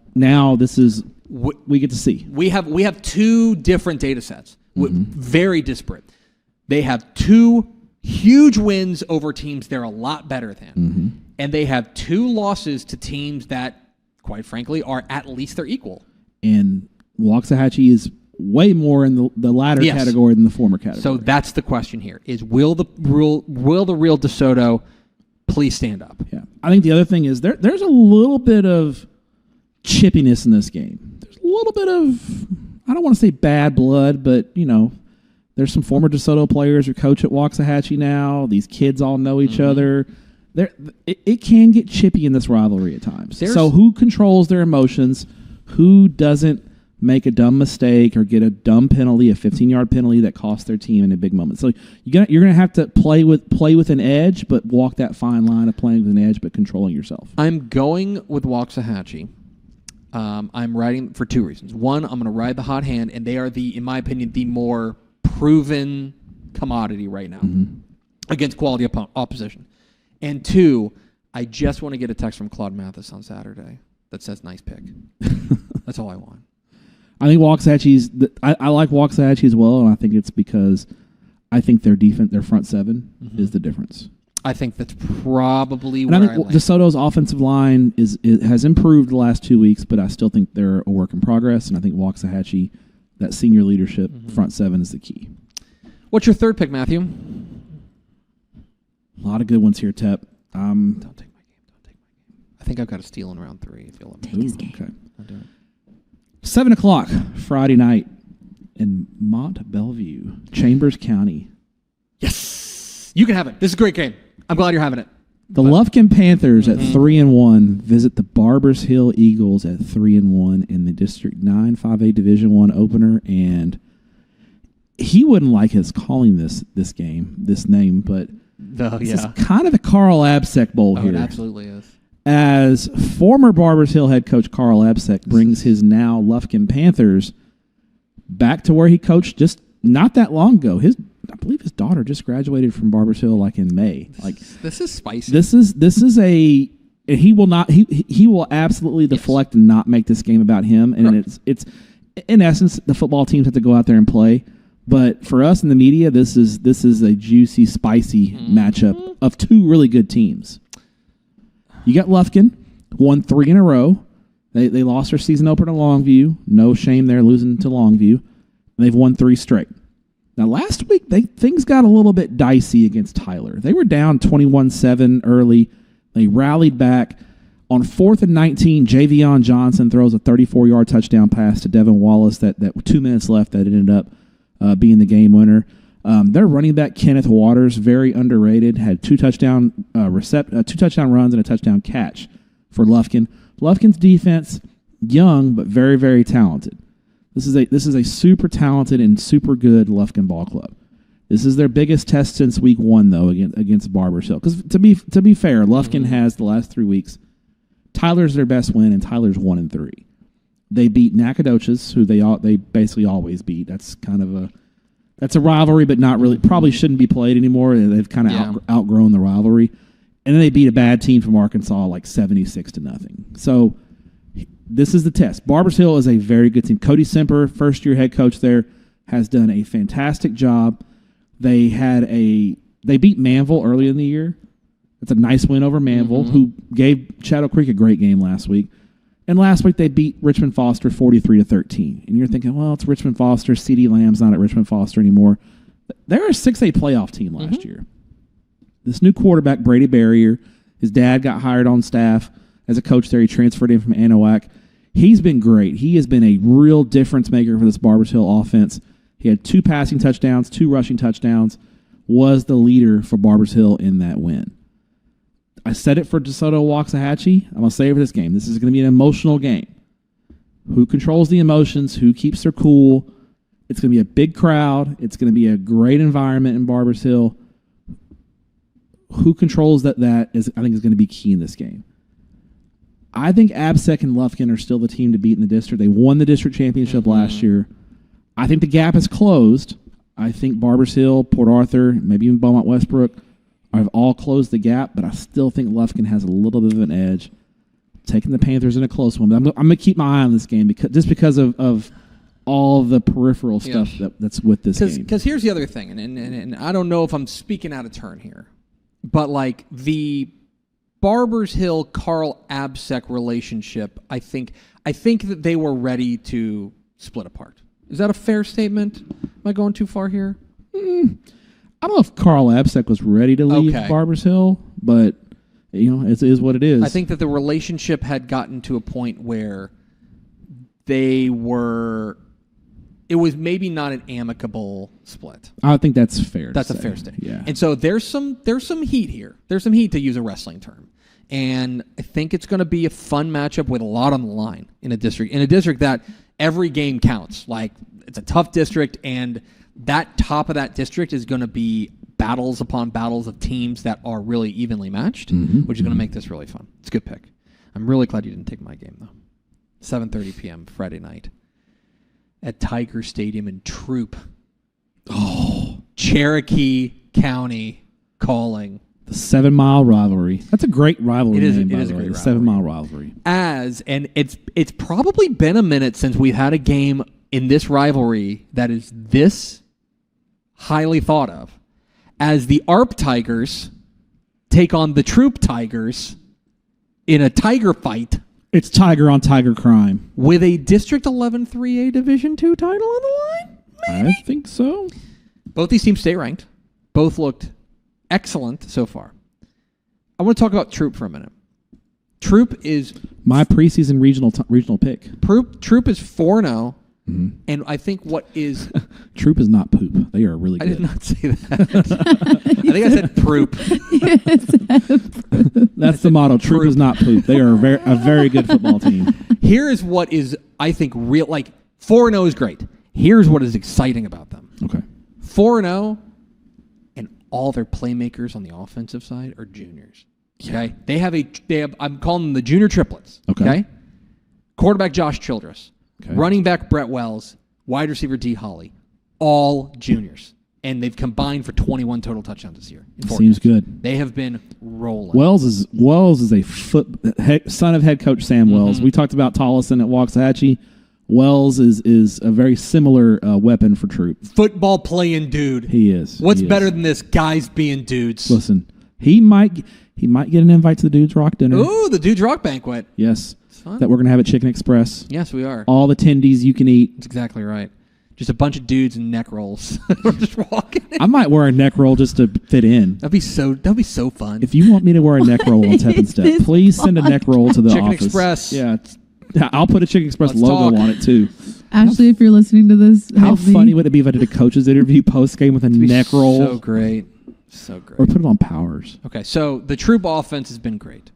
this is we get to see. We have two different data sets, very disparate. They have two huge wins over teams they're a lot better than, and they have two losses to teams that, quite frankly, are at least their equal. And Waxahachie is way more in the latter category than the former category. So that's the question here: is will the real DeSoto please stand up? Yeah, I think the other thing is there's a little bit of chippiness in this game. There's a little bit of, I don't want to say bad blood, but there's some former DeSoto players who coach at Waxahachie now. These kids all know each other. It can get chippy in this rivalry at times. So who controls their emotions? Who doesn't make a dumb mistake or get a dumb penalty, a 15-yard penalty that costs their team in a big moment? So you're gonna have to play with an edge, but walk that fine line of playing with an edge but controlling yourself. I'm going with Waxahachie. I'm riding for two reasons. One, I'm going to ride the hot hand, and they are in my opinion, the more proven commodity right now against quality opposition. And two, I just want to get a text from Claude Mathis on Saturday that says nice pick. That's all I want. I think Waxahachie's. I like Waxahachie as well, and I think it's because I think their defense, their front seven, is the difference. I think that's probably And where I I think land. DeSoto's offensive line has improved the last 2 weeks, but I still think they're a work in progress. And I think Waxahachie, that senior leadership front seven, is the key. What's your third pick, Matthew? A lot of good ones here, Tep. Don't take my game. I think I've got a steal in round 3. If you'll let me. Take his game. Okay. I'll do it. 7 o'clock Friday night in Mont Bellevue, Chambers County. Yes, you can have it. This is a great game. I'm glad you're having it. The Lufkin Panthers at 3-1 visit the Barbers Hill Eagles at 3-1 in the District 9 5A Division I opener, and he wouldn't like us calling this name, but this is kind of a Carl Absek Bowl here. It absolutely is. As former Barbers Hill head coach Carl Absek brings his now Lufkin Panthers back to where he coached just not that long ago. I believe his daughter just graduated from Barbers Hill like in May. This is spicy. This is a he will not he will absolutely deflect and not make this game about him. And it's in essence the football teams have to go out there and play. But for us in the media, this is a juicy, spicy matchup of two really good teams. You got Lufkin, won 3 in a row. They lost their season opener to Longview. No shame there losing to Longview. They've won 3 straight. Now, last week, things got a little bit dicey against Tyler. They were down 21-7 early. They rallied back. On 4th and 19, Javion Johnson throws a 34-yard touchdown pass to Devin Wallace that 2 minutes left that ended up being the game winner. Their running back, Kenneth Waters, very underrated, had 2 touchdown runs and a touchdown catch for Lufkin. Lufkin's defense, young but very, very talented. This is a super talented and super good Lufkin ball club. This is their biggest test since week 1, though, against Barbers Hill. Because to be fair, Lufkin has the last 3 weeks. Tyler's their best win, and Tyler's 1-3. They beat Nacogdoches, who they basically always beat. That's kind of a rivalry, but not really. Probably shouldn't be played anymore. They've kind of outgrown the rivalry. And then they beat a bad team from Arkansas like 76-0. So this is the test. Barbers Hill is a very good team. Cody Semper, first-year head coach there, has done a fantastic job. They beat Manville early in the year. That's a nice win over Manville, who gave Shadow Creek a great game last week. And last week they beat Richmond Foster 43-13. And you're thinking, well, it's Richmond Foster. C.D. Lamb's not at Richmond Foster anymore. They're a 6A playoff team last year. This new quarterback, Brady Barrier, his dad got hired on staff as a coach there. He transferred in from Anahuac. He's been great. He has been a real difference maker for this Barbers Hill offense. He had 2 passing touchdowns, 2 rushing touchdowns, was the leader for Barbers Hill in that win. I said it for DeSoto Waxahachie. I'm going to say it for this game. This is going to be an emotional game. Who controls the emotions? Who keeps their cool? It's going to be a big crowd. It's going to be a great environment in Barbers Hill. Who controls that is, I think, is going to be key in this game. I think Absek and Lufkin are still the team to beat in the district. They won the district championship last year. I think the gap is closed. I think Barbers Hill, Port Arthur, maybe even Beaumont Westbrook have all closed the gap, but I still think Lufkin has a little bit of an edge. Taking the Panthers in a close one. But I'm going to keep my eye on this game because of all the peripheral stuff that's with this game. Because here's the other thing, and I don't know if I'm speaking out of turn here, but like the Barbers Hill Carl Absek relationship, I think that they were ready to split apart. Is that a fair statement? Am I going too far here? I don't know if Carl Absek was ready to leave Barbers Hill, but it is what it is. I think that the relationship had gotten to a point where it was maybe not an amicable split. I think that's fair. That's a fair statement. Yeah. And so there's some heat here. There's some heat, to use a wrestling term. And I think it's going to be a fun matchup with a lot on the line in a district that every game counts. Like, it's a tough district, and that top of that district is going to be battles upon battles of teams that are really evenly matched, which is going to make this really fun. It's a good pick. I'm really glad you didn't take my game, though. 7:30 p.m. Friday night at Tiger Stadium in Troop. Cherokee County calling. The 7 Mile rivalry. That's a great rivalry. It is name, a by the great way. rivalry. The 7 Mile rivalry. And it's probably been a minute since we've had a game in this rivalry that is this highly thought of, as the ARP Tigers take on the Troop Tigers in a tiger fight. It's tiger on tiger crime. With a District 11 3A Division II title on the line? Maybe? I think so. Both these teams stay ranked. Both looked excellent so far. I want to talk about Troop for a minute. Troop is... My preseason regional pick. Troop is 4-0. And I think what is... Troop is not poop. They are really good. I did not say that. I think I said Proop. That's the motto. Troop is not poop. They are a very good football team. Here is what is, I think, real... Like, 4-0 is great. Here's what is exciting about them. Okay. 4-0, and all their playmakers on the offensive side are juniors. Okay? They have I'm calling them the junior triplets. Okay? Quarterback Josh Childress. Okay. Running back Brett Wells, wide receiver D. Holly, all juniors. And they've combined for 21 total touchdowns this year. Seems good. They have been rolling. Wells is a son of head coach Sam Wells. We talked about Tollison at Waxahachie. Wells is a very similar weapon for Troop. Football playing dude. He is. What's better than this? Guys being dudes. Listen, he might get an invite to the Dudes Rock dinner. Ooh, the Dudes Rock banquet. Yes. That we're going to have at Chicken Express. Yes, we are. All the tendies you can eat. That's exactly right. Just a bunch of dudes in neck rolls. We're just walking in. I might wear a neck roll just to fit in. That'd be so fun. If you want me to wear a neck roll on Tep and Step, please send a neck roll to the Chicken office. Express. Yeah, I'll put a Chicken Express logo on it too. Ashley, if you're listening to this, how funny would it be if I did a coach's interview post game with a neck roll? So great. So great. Or put it on Powers. Okay, so the Troop offense has been great.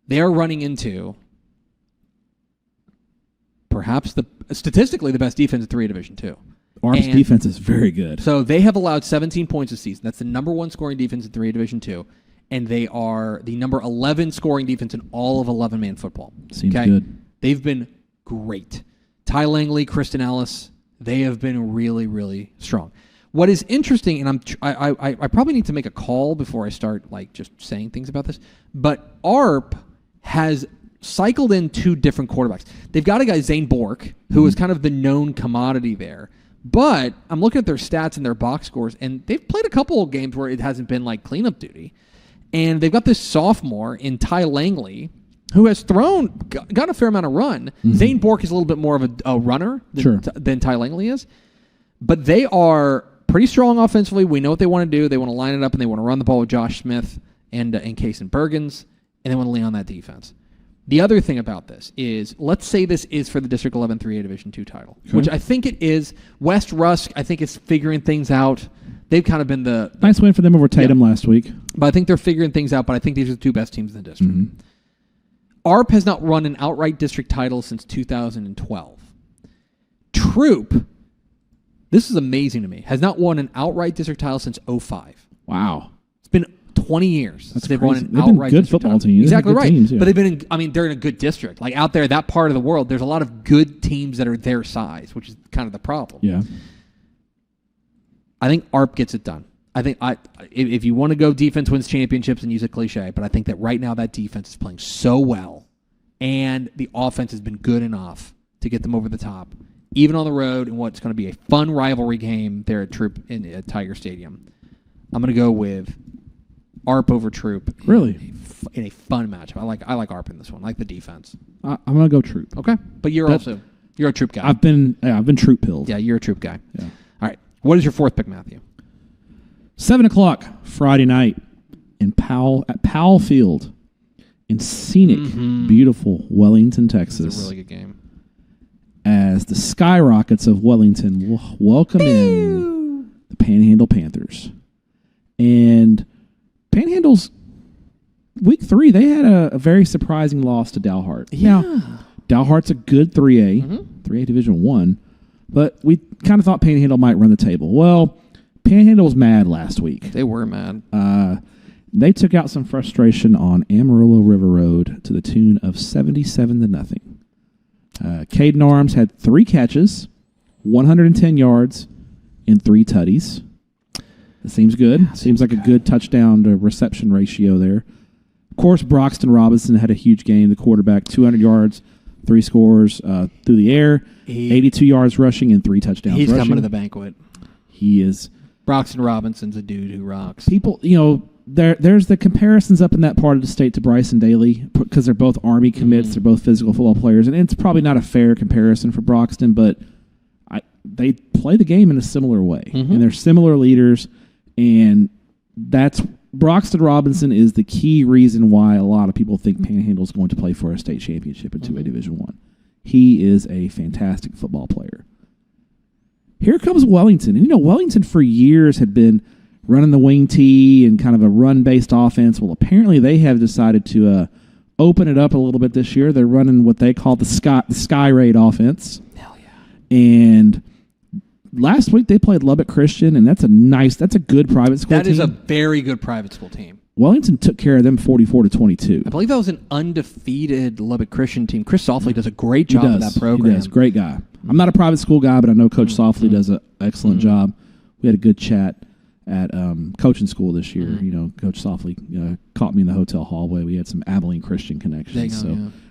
They are running into perhaps statistically the best defense in 3A Division II. ARP's defense is very good. So they have allowed 17 points this season. That's the number one scoring defense in 3A Division II. And they are the number 11 scoring defense in all of 11-man football. Seems good. They've been great. Ty Langley, Kristen Ellis, they have been really, really strong. What is interesting, and I probably need to make a call before I start just saying things about this, but ARP has cycled in two different quarterbacks. They've got a guy, Zane Bork, who is kind of the known commodity there. But I'm looking at their stats and their box scores, and they've played a couple of games where it hasn't been cleanup duty. And they've got this sophomore in Ty Langley who has got a fair amount of run. Zane Bork is a little bit more of a runner than Ty Langley is. But they are pretty strong offensively. We know what they want to do. They want to line it up, and they want to run the ball with Josh Smith and Kaysen Bergens, and they want to lean on that defense. The other thing about this is, let's say this is for the District 11 3A Division II title, which I think it is. West Rusk, I think, is figuring things out. They've kind of been the... Nice win for them over Tatum last week. But I think they're figuring things out, but I think these are the two best teams in the district. ARP has not run an outright district title since 2012. Troop, this is amazing to me, has not won an outright district title since 2005. Wow. It's been 20 years since they've won an outright outright good district football title. teams. Exactly right. Teams, yeah. But they've been they're in a good district. Out there, that part of the world, there's a lot of good teams that are their size, which is kind of the problem. Yeah. I think ARP gets it done. I think if you want to go defense wins championships and use a cliche, but I think that right now that defense is playing so well, and the offense has been good enough to get them over the top, even on the road in what's going to be a fun rivalry game there at Tiger Stadium. I'm going to go with ARP over Troop. Really? In a fun matchup. I like ARP in this one. I like the defense. I'm going to go Troop. Okay. But you're a Troop guy. I've been Troop pilled. Yeah, you're a Troop guy. Yeah. All right. What is your fourth pick, Matthew? 7:00 Friday night at Powell Field in scenic, beautiful Wellington, Texas. It's a really good game. As the Skyrockets of Wellington will welcome in the Panhandle Panthers. And Panhandle's week 3, they had a very surprising loss to Dalhart. Yeah. Now, Dalhart's a good 3A, 3A Division 1, but we kind of thought Panhandle might run the table. Well, Panhandle was mad last week. They were mad. They took out some frustration on Amarillo River Road to the tune of 77-0. Caden Arms had 3 catches, 110 yards, and 3 tutties. It seems good. Yeah, seems like a good touchdown to reception ratio there. Of course, Broxton Robinson had a huge game. The quarterback, 200 yards, 3 scores through the air, 82 yards rushing, and 3 touchdowns He's rushing. coming to the banquet. He is. Broxton Robinson's a dude who rocks. People, there's the comparisons up in that part of the state to Bryson Daly because they're both Army commits. They're both physical football players, and it's probably not a fair comparison for Broxton, but they play the game in a similar way, and they're similar leaders, and that's Broxton Robinson is the key reason why a lot of people think Panhandle is going to play for a state championship in 2A Division I. He is a fantastic football player. Here comes Wellington. And, Wellington for years had been running the wing tee and kind of a run-based offense. Well, apparently they have decided to open it up a little bit this year. They're running what they call the Sky Raid offense. Hell yeah. And last week they played Lubbock Christian, and that's a good private school team. That is a very good private school team. Wellington took care of them 44-22. I believe that was an undefeated Lubbock Christian team. Chris Softly does a great job of that program. He does. Great guy. I'm not a private school guy, but I know Coach Softly does an excellent job. We had a good chat at coaching school this year. Coach Softly caught me in the hotel hallway. We had some Abilene Christian connections.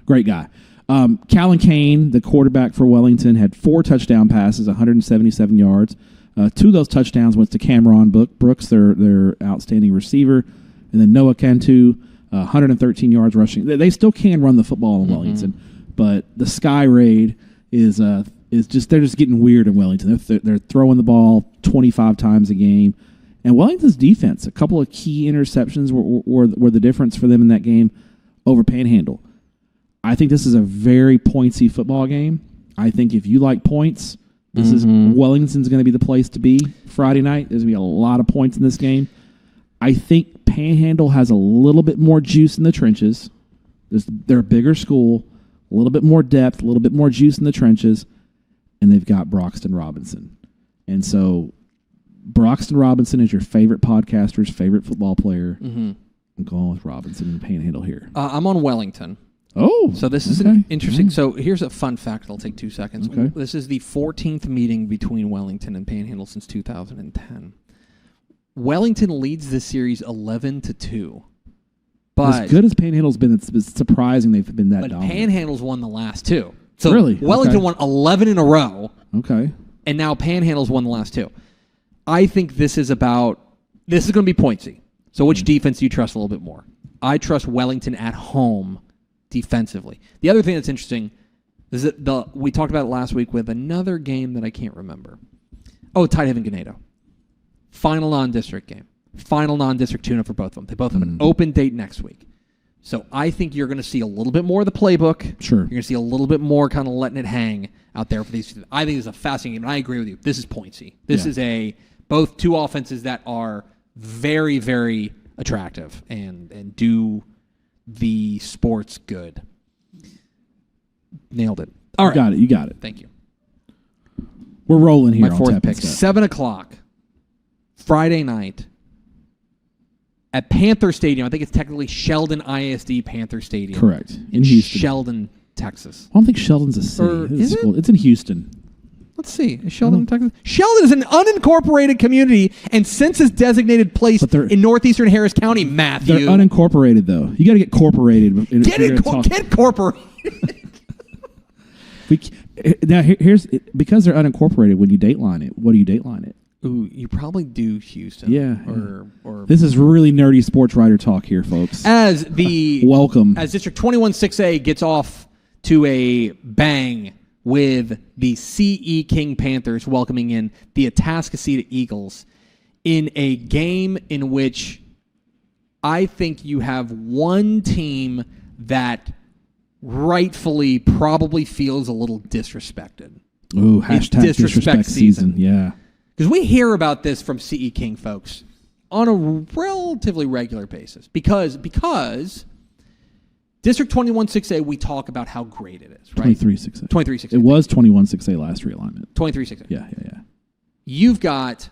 Great guy. Callan Kane, the quarterback for Wellington, had 4 touchdown passes, 177 yards. 2 of those touchdowns went to Cameron Brooks, their outstanding receiver. And then Noah Cantu, 113 yards rushing. They still can run the football in Wellington, but the Sky Raid is just they're just getting weird in Wellington. They're throwing the ball 25 times a game, and Wellington's defense, a couple of key interceptions were the difference for them in that game over Panhandle. I think this is a very pointsy football game. I think if you like points, this is Wellington's going to be the place to be Friday night. There's going to be a lot of points in this game. I think Panhandle has a little bit more juice in the trenches. They're a bigger school, a little bit more depth, a little bit more juice in the trenches, and they've got Broxton Robinson. And so Broxton Robinson is your favorite podcaster's favorite football player. I'm going with Robinson and Panhandle here. I'm on Wellington. Oh. So this is an interesting. So here's a fun fact. It'll take 2 seconds. Okay. This is the 14th meeting between Wellington and Panhandle since 2010. Wellington leads this series 11-2. But as good as Panhandle's been, it's surprising they've been that dominant. But Panhandle's won the last 2. So really? Wellington won 11 in a row. Okay. And now Panhandle's won the last 2. I think this is going to be pointsy. So which defense do you trust a little bit more? I trust Wellington at home defensively. The other thing that's interesting is that we talked about it last week with another game that I can't remember. Oh, Tidehaven Ganado. Final non-district game. Final non-district tune-up for both of them. They both have an open date next week. So I think you're going to see a little bit more of the playbook. Sure. You're going to see a little bit more kind of letting it hang out there for these two. I think it's a fascinating game, and I agree with you. This is pointsy. This is both two offenses that are very, very attractive and do the sports good. Nailed it. All right. You got it. Thank you. We're rolling here. My fourth pick, 7 o'clock, Friday night at Panther Stadium. I think it's technically Sheldon ISD Panther Stadium. Correct. In Houston. Sheldon, Texas. I don't think Sheldon's a city. Is it? It's in Houston. Let's see. Is Sheldon, Texas? Sheldon is an unincorporated community and census-designated place in northeastern Harris County, Matthew. They're unincorporated, though. You got to get corporated. Get corporated. Now, here's because they're unincorporated. When you dateline it, what do you dateline it? Ooh, you probably do Houston. Yeah. Or this is really nerdy sports writer talk here, folks. As the welcome as District 21-6A gets off to a bang with the C.E. King Panthers welcoming in the Atascocita Eagles in a game in which I think you have one team that rightfully probably feels a little disrespected. Ooh, hashtag disrespect season. Yeah. Because we hear about this from C.E. King folks on a relatively regular basis. Because District 21-6A, we talk about how great it is, right? 23-6A. 23-6A. It was 21-6A last realignment. 23-6A. Yeah. You've got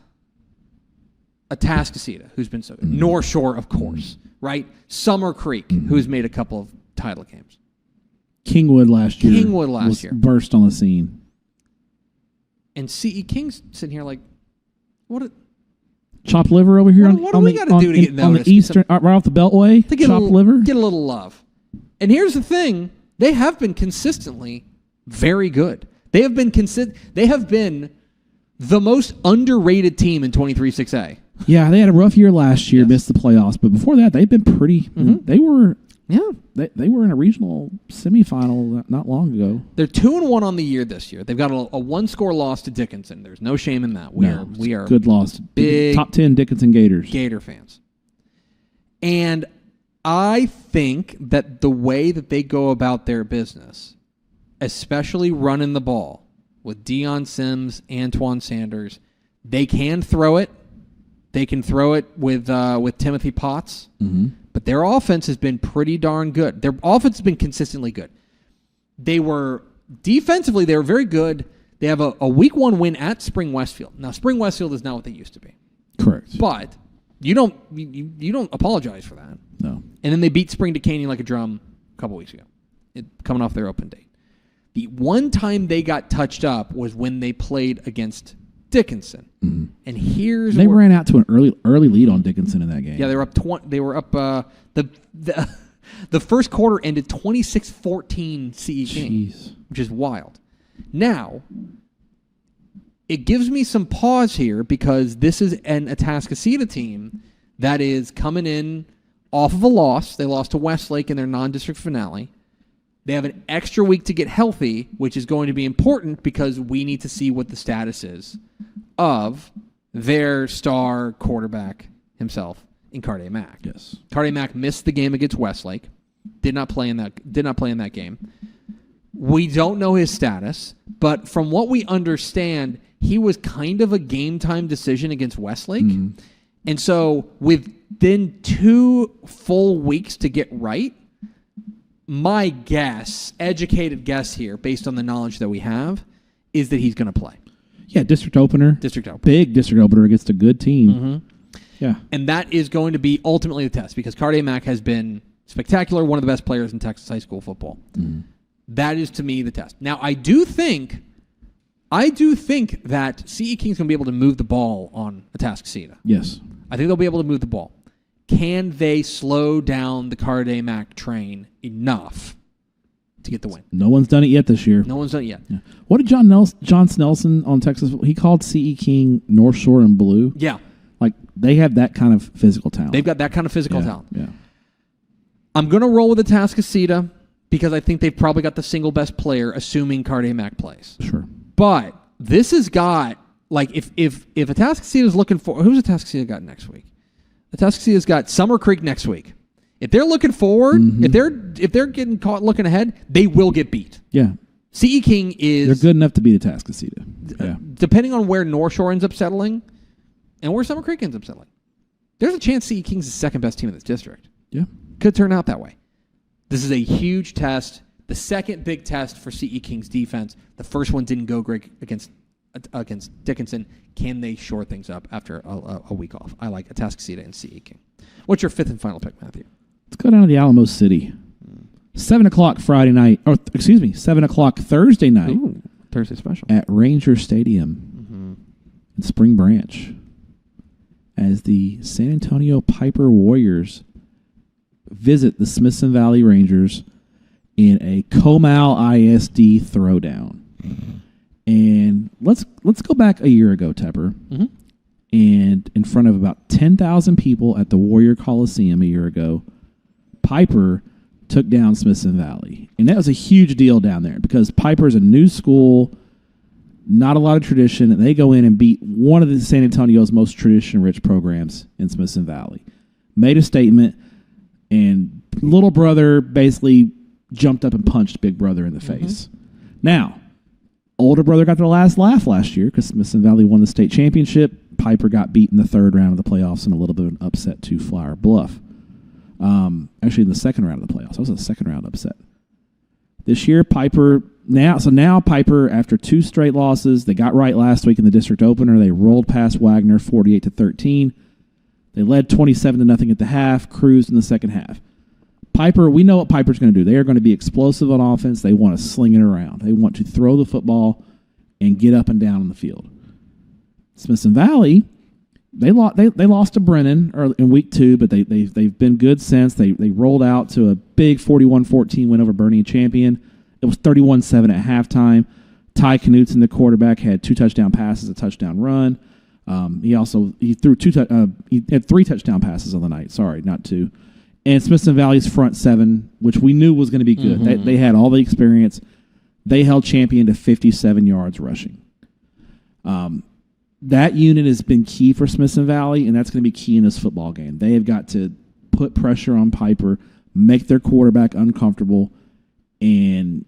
Atascocita, who's been so good. North Shore, of course, right? Summer Creek, who's made a couple of title games. Kingwood last year burst on the scene. And C.E. King's sitting here like, what? Chopped liver over here what do we got to do to get noticed? On the eastern, right off the Beltway, chopped liver. Get a little love. And here's the thing. They have been consistently very good. They have been the most underrated team in 23-6A. Yeah, they had a rough year last year, missed the playoffs, but before that, they've been pretty. They were they were in a regional semifinal not long ago. They're 2-1 on the year this year. They've got a 1-score loss to Dickinson. There's no shame in that. We are good loss. Big top 10 Dickinson Gators. Gator fans. And I think that the way that they go about their business, especially running the ball with Deion Sims, Antoine Sanders, they can throw it. They can throw it with Timothy Potts, but their offense has been pretty darn good. Their offense has been consistently good. Defensively, they were very good. They have a week 1 win at Spring Westfield. Now, Spring Westfield is not what they used to be. Correct. But you don't apologize for that. No. And then they beat Spring Decaney like a drum a couple weeks ago, coming off their open date. The one time they got touched up was when they played against Dickinson. And they ran out to an early lead on Dickinson in that game. Yeah, they were up 20. They were up the first quarter ended 26-14 CE King, which is wild. Now, it gives me some pause here because this is an Atascocita team that is coming in off of a loss. They lost to Westlake in their non-district finale. They have an extra week to get healthy, which is going to be important because we need to see what the status is of their star quarterback himself, Incarde Mack. Yes. Incarde Mack missed the game against Westlake. Did not play in that game. We don't know his status, but from what we understand, he was kind of a game time decision against Westlake. And so within 2 full weeks to get right, my guess, educated guess here, based on the knowledge that we have, is that he's going to play. Yeah, district opener. Big district opener against a good team. Yeah. And that is going to be ultimately the test because Carde Mack has been spectacular, one of the best players in Texas high school football. That is, to me, the test. Now, I do think that CE King's going to be able to move the ball on Atascocita. Yes. I think they'll be able to move the ball. Can they slow down the Carde Mack train enough to get the win? No one's done it yet this year. No one's done it yet. Yeah. What did John Snelson on Texas? He called CE King North Shore and Blue. Yeah. Like, they have that kind of physical talent. They've got that kind of physical talent. Yeah. I'm going to roll with Atascocita because I think they've probably got the single best player, assuming Carde Mack plays. Sure. But this has got, like, if Atascocita is looking for, who's Atascocita got next week? Atascocita's got Summer Creek next week. If they're looking forward, if they're getting caught looking ahead, they will get beat. Yeah. CE King is... They're good enough to beat Atascocita. Yeah. Depending on where North Shore ends up settling and where Summer Creek ends up settling, there's a chance CE King's the second best team in this district. Yeah. Could turn out that way. This is a huge test. The second big test for CE King's defense. The first one didn't go great against Dickinson. Can they shore things up after a week off? I like Atascocita and CE King. What's your fifth and final pick, Matthew? Let's go down to the Alamo City. 7 o'clock Friday night, 7 o'clock Thursday night. Ooh, Thursday special. At Ranger Stadium in Spring Branch. As the San Antonio Piper Warriors visit the Smithson Valley Rangers in a Comal ISD throwdown. And let's go back a year ago, Tepper. And in front of about 10,000 people at the Warrior Coliseum a year ago, Piper took down Smithson Valley. And that was a huge deal down there because Piper's a new school, not a lot of tradition, and they go in and beat one of the San Antonio's most tradition-rich programs in Smithson Valley. Made a statement, and little brother basically jumped up and punched big brother in the face. Now, older brother got their last laugh last year because Smithson Valley won the state championship. Piper got beat in the third round of the playoffs in a little bit of an upset to Flower Bluff. Actually, in the second round of the playoffs. That was a second round upset. This year, Piper, now Piper, after 2 straight losses, they got right last week in the district opener. They rolled past Wagner 48-13. They led 27-0 at the half, cruised in the second half. Piper, we know what Piper's going to do. They are going to be explosive on offense. They want to sling it around. They want to throw the football and get up and down on the field. Smithson Valley, they lost to Brennan in week 2, but they've been good since. They rolled out to a big 41-14 win over Bernie Champion. It was 31-7 at halftime. Ty Knutson, the quarterback, had 2 touchdown passes, a touchdown run. He threw he had 3 touchdown passes on the night. Sorry, not 2. And Smithson Valley's front 7, which we knew was going to be good. They had all the experience. They held champion to 57 yards rushing. That unit has been key for Smithson Valley, and that's going to be key in this football game. They have got to put pressure on Piper, make their quarterback uncomfortable, and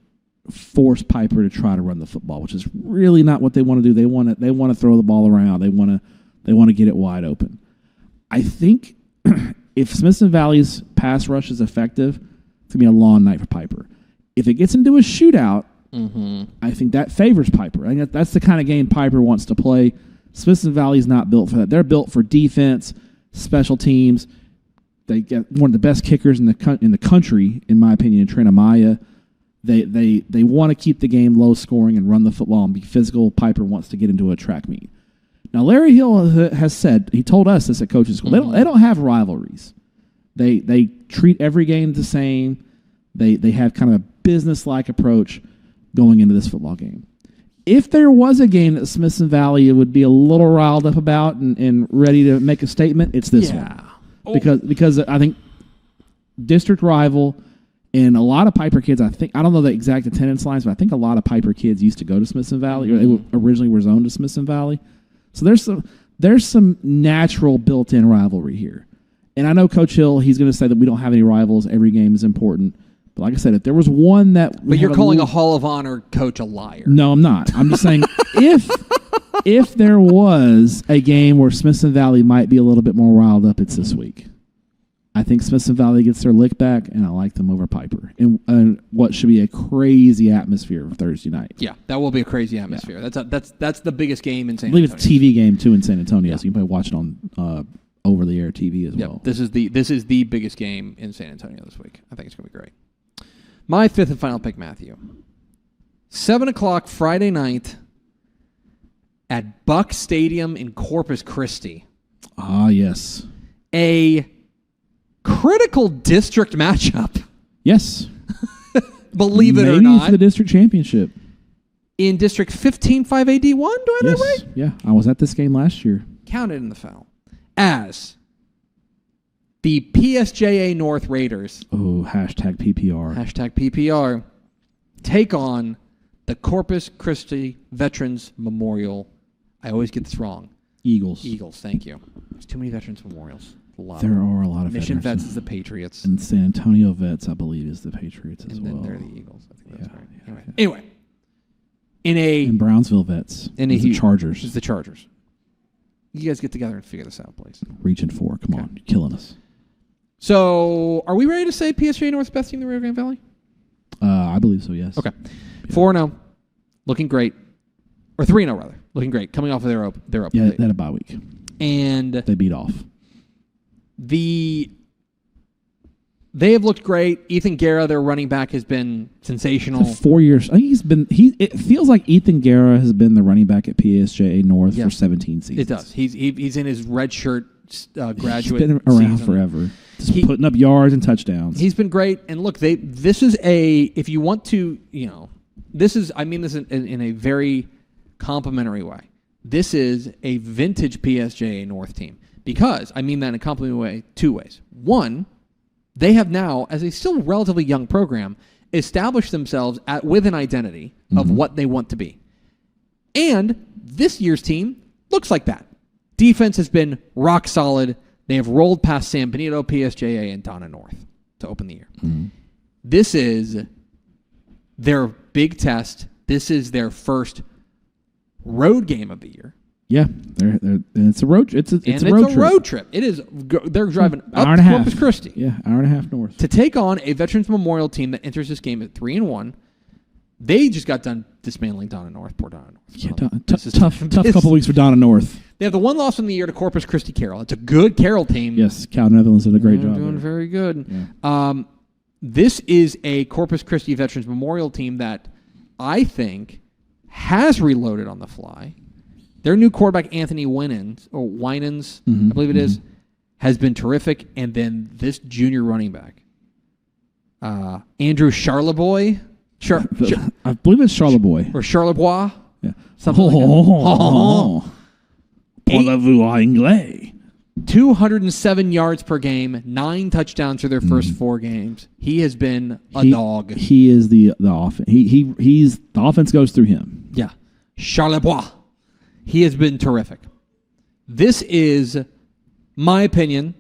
force Piper to try to run the football, which is really not what they want to do. They want to throw the ball around. They want to get it wide open. I think if Smithson Valley's pass rush is effective, it's going to be a long night for Piper. If it gets into a shootout, I think that favors Piper. I think that's the kind of game Piper wants to play. Smithson Valley's not built for that. They're built for defense, special teams. They get one of the best kickers in the country, in my opinion, in Trent Amaya. They want to keep the game low scoring and run the football and be physical. Piper wants to get into a track meet. Now, Larry Hill has said, he told us this at coaching school, they don't have rivalries. They treat every game the same. They have kind of a business-like approach going into this football game. If there was a game that Smithson Valley would be a little riled up about and ready to make a statement, it's this one. Because I think district rival and a lot of Piper kids, I don't know the exact attendance lines, but I think a lot of Piper kids used to go to Smithson Valley, or they originally were zoned to Smithson Valley. So there's some natural built-in rivalry here. And I know Coach Hill, he's going to say that we don't have any rivals. Every game is important. But like I said, if there was one that... But you're calling a Hall of Honor coach a liar. No, I'm not. I'm just saying if there was a game where Smithson Valley might be a little bit more riled up, it's this week. I think Smithson Valley gets their lick back, and I like them over Piper. And what should be a crazy atmosphere Thursday night. Yeah, that will be a crazy atmosphere. Yeah. That's the biggest game in San Antonio. I believe it's a TV game, too, in San Antonio, so you can probably watch it on over-the-air TV as well. This is the biggest game in San Antonio this week. I think it's going to be great. My 5th and final pick, Matthew. 7 o'clock Friday night at Buck Stadium in Corpus Christi. Ah, yes. A critical district matchup. Yes. Believe it or Maybe not. for the district championship. In District 15-5AD1, do I have that right? Yeah, I was at this game last year. Counted in the foul. As the PSJA North Raiders. Oh, #PPR. #PPR. Take on the Corpus Christi Veterans Memorial. I always get this wrong. Eagles, thank you. There's too many Veterans Memorials. There are a lot of Mission veterans. Vets is the Patriots. And San Antonio Vets, I believe, is the Patriots as well. And then they're the Eagles. I think that's right. Anyway. In Brownsville Vets. It's the Chargers. It's the Chargers. You guys get together and figure this out, please. Reaching for. Come on. You're killing us. So, are we ready to say PSG North's best team in the Rio Grande Valley? I believe so, yes. Okay. 4-0. Looking great. Or 3-0, rather. Looking great. Coming off of their open. Yeah, they had a bye week. And they beat off. They have looked great. Ethan Guerra, their running back, has been sensational. For 4 years. I think it feels like Ethan Guerra has been the running back at PSJA North for 17 seasons. It does. He's in his redshirt graduate. He's been around season. Forever. Just putting up yards and touchdowns. He's been great. And look, this is if you want to, I mean this in a very complimentary way. This is a vintage PSJA North team. Because, I mean that in a complimentary way, 2 ways. One, they have now, as a still relatively young program, established themselves with an identity of what they want to be. And this year's team looks like that. Defense has been rock solid. They have rolled past San Benito, PSJA, and Donna North to open the year. This is their big test. This is their first road game of the year. Yeah, it's a road. It's a road trip. It is. They're driving up to Corpus Christi. Yeah, hour and a half north to take on a Veterans Memorial team that enters this game at 3-1. They just got done dismantling Donna North. Poor Donna North. Yeah, tough couple weeks for Donna North. They have the one loss in the year to Corpus Christi Carroll. It's a good Carroll team. Yes, Cal Netherlands did a great job. Doing very good. Yeah. This is a Corpus Christi Veterans Memorial team that I think has reloaded on the fly. Their new quarterback, Anthony Winans, I believe it is, has been terrific. And then this junior running back, Andrew Charleboy, Sure. I believe it's Charlebois. Or Charlebois. Yeah. Something like that. Parlez-vous anglais? 207 yards per game, 9 touchdowns through their first 4 games. He has been a dog. He is the offense. He's the offense goes through him. Yeah. Charlebois. He has been terrific. This is my opinion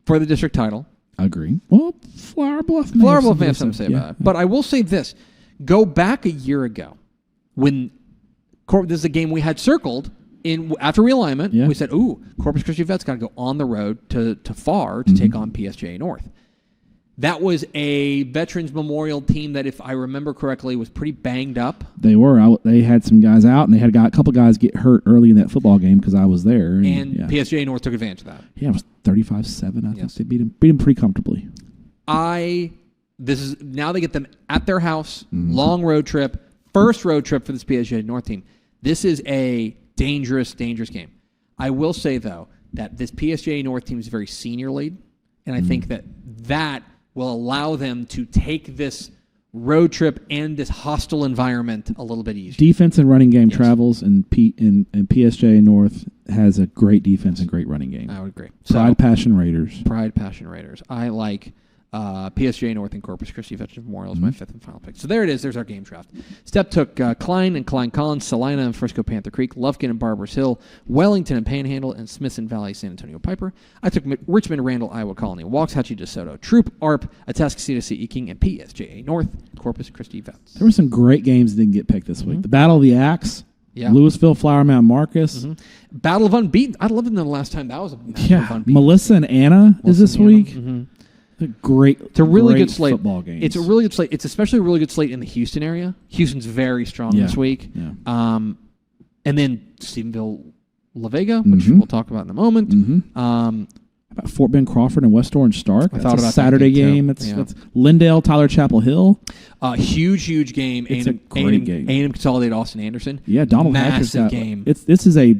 for the district title. I agree. Well, Flower Bluff may Flower have Bluff may have something to say about it. But I will say this. Go back a year ago when this is a game we had circled after realignment. Yeah. We said, Corpus Christi Vets got to go on the road to FAR to take on PSJA North. That was a Veterans Memorial team that, if I remember correctly, was pretty banged up. They were. They had some guys out, and they had a couple guys get hurt early in that football game because I was there. And PSJA North took advantage of that. Yeah, it was 35-7. I think they beat him pretty comfortably. Now they get them at their house, long road trip, first road trip for this PSJA North team. This is a dangerous, dangerous game. I will say, though, that this PSJA North team is very senior lead, and I think that will allow them to take this road trip and this hostile environment a little bit easier. Defense and running game travels, and PSJA North has a great defense and great running game. I would agree. Pride, Passion Raiders. Pride, Passion Raiders. I like PSJA North and Corpus Christi Veterans Memorial is my 5th and final pick. So there it is. There's our game draft. Stepp took Klein and Klein Collins, Salina and Frisco Panther Creek, Lufkin and Barbers Hill, Wellington and Panhandle, and Smithson Valley San Antonio Piper. I took Richmond, Randall, Iowa Colony, Waxahachie, DeSoto, Troop, ARP, Atascocita, CE King, and PSJA North, Corpus Christi Vets. There were some great games that didn't get picked this week. The Battle of the Axe. Yeah. Louisville, Flower Mound, Marcus. Battle of Unbeaten. I'd love to know the last time that was a Battle of Unbeaten. Melissa and Anna is this week. It's a really good slate. Football game. It's a really good slate. It's especially a really good slate in the Houston area. Houston's very strong this week. Yeah. And then Stephenville, La Vega, which we'll talk about in a moment. About Fort Bend Crawford and West Orange Stark. I thought about Saturday game. It's Lindale, Tyler Chapel Hill. Huge game. It's a great game. A&M Consolidate Austin Anderson. Yeah, Donald massive game. This is a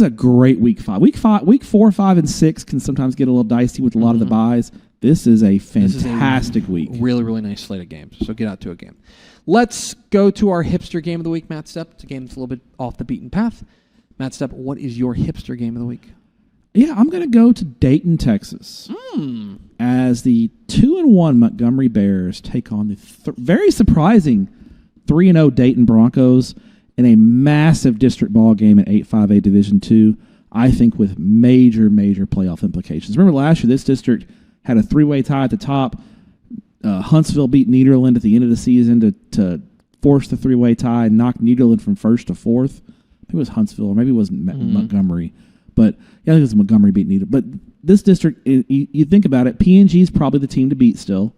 great week 5. Week 4, 5, and 6 can sometimes get a little dicey with a lot of the buys. This is a fantastic week. Really, really nice slate of games. So get out to a game. Let's go to our hipster game of the week, Matt Stepp. It's a game that's a little bit off the beaten path. Matt Stepp, what is your hipster game of the week? Yeah, I'm going to go to Dayton, Texas, as the 2-1 Montgomery Bears take on the very surprising 3-0 Dayton Broncos in a massive district ball game in 8-5A Division II, I think with major, major playoff implications. Remember last year, this district had a 3-way tie at the top. Huntsville beat Nederland at the end of the season to force the 3-way tie and knock Nederland from 1st to 4th. I think it was Huntsville, or maybe it was Montgomery. But yeah, I think it was Montgomery beat Nederland. But this district, you think about it, P&G is probably the team to beat still.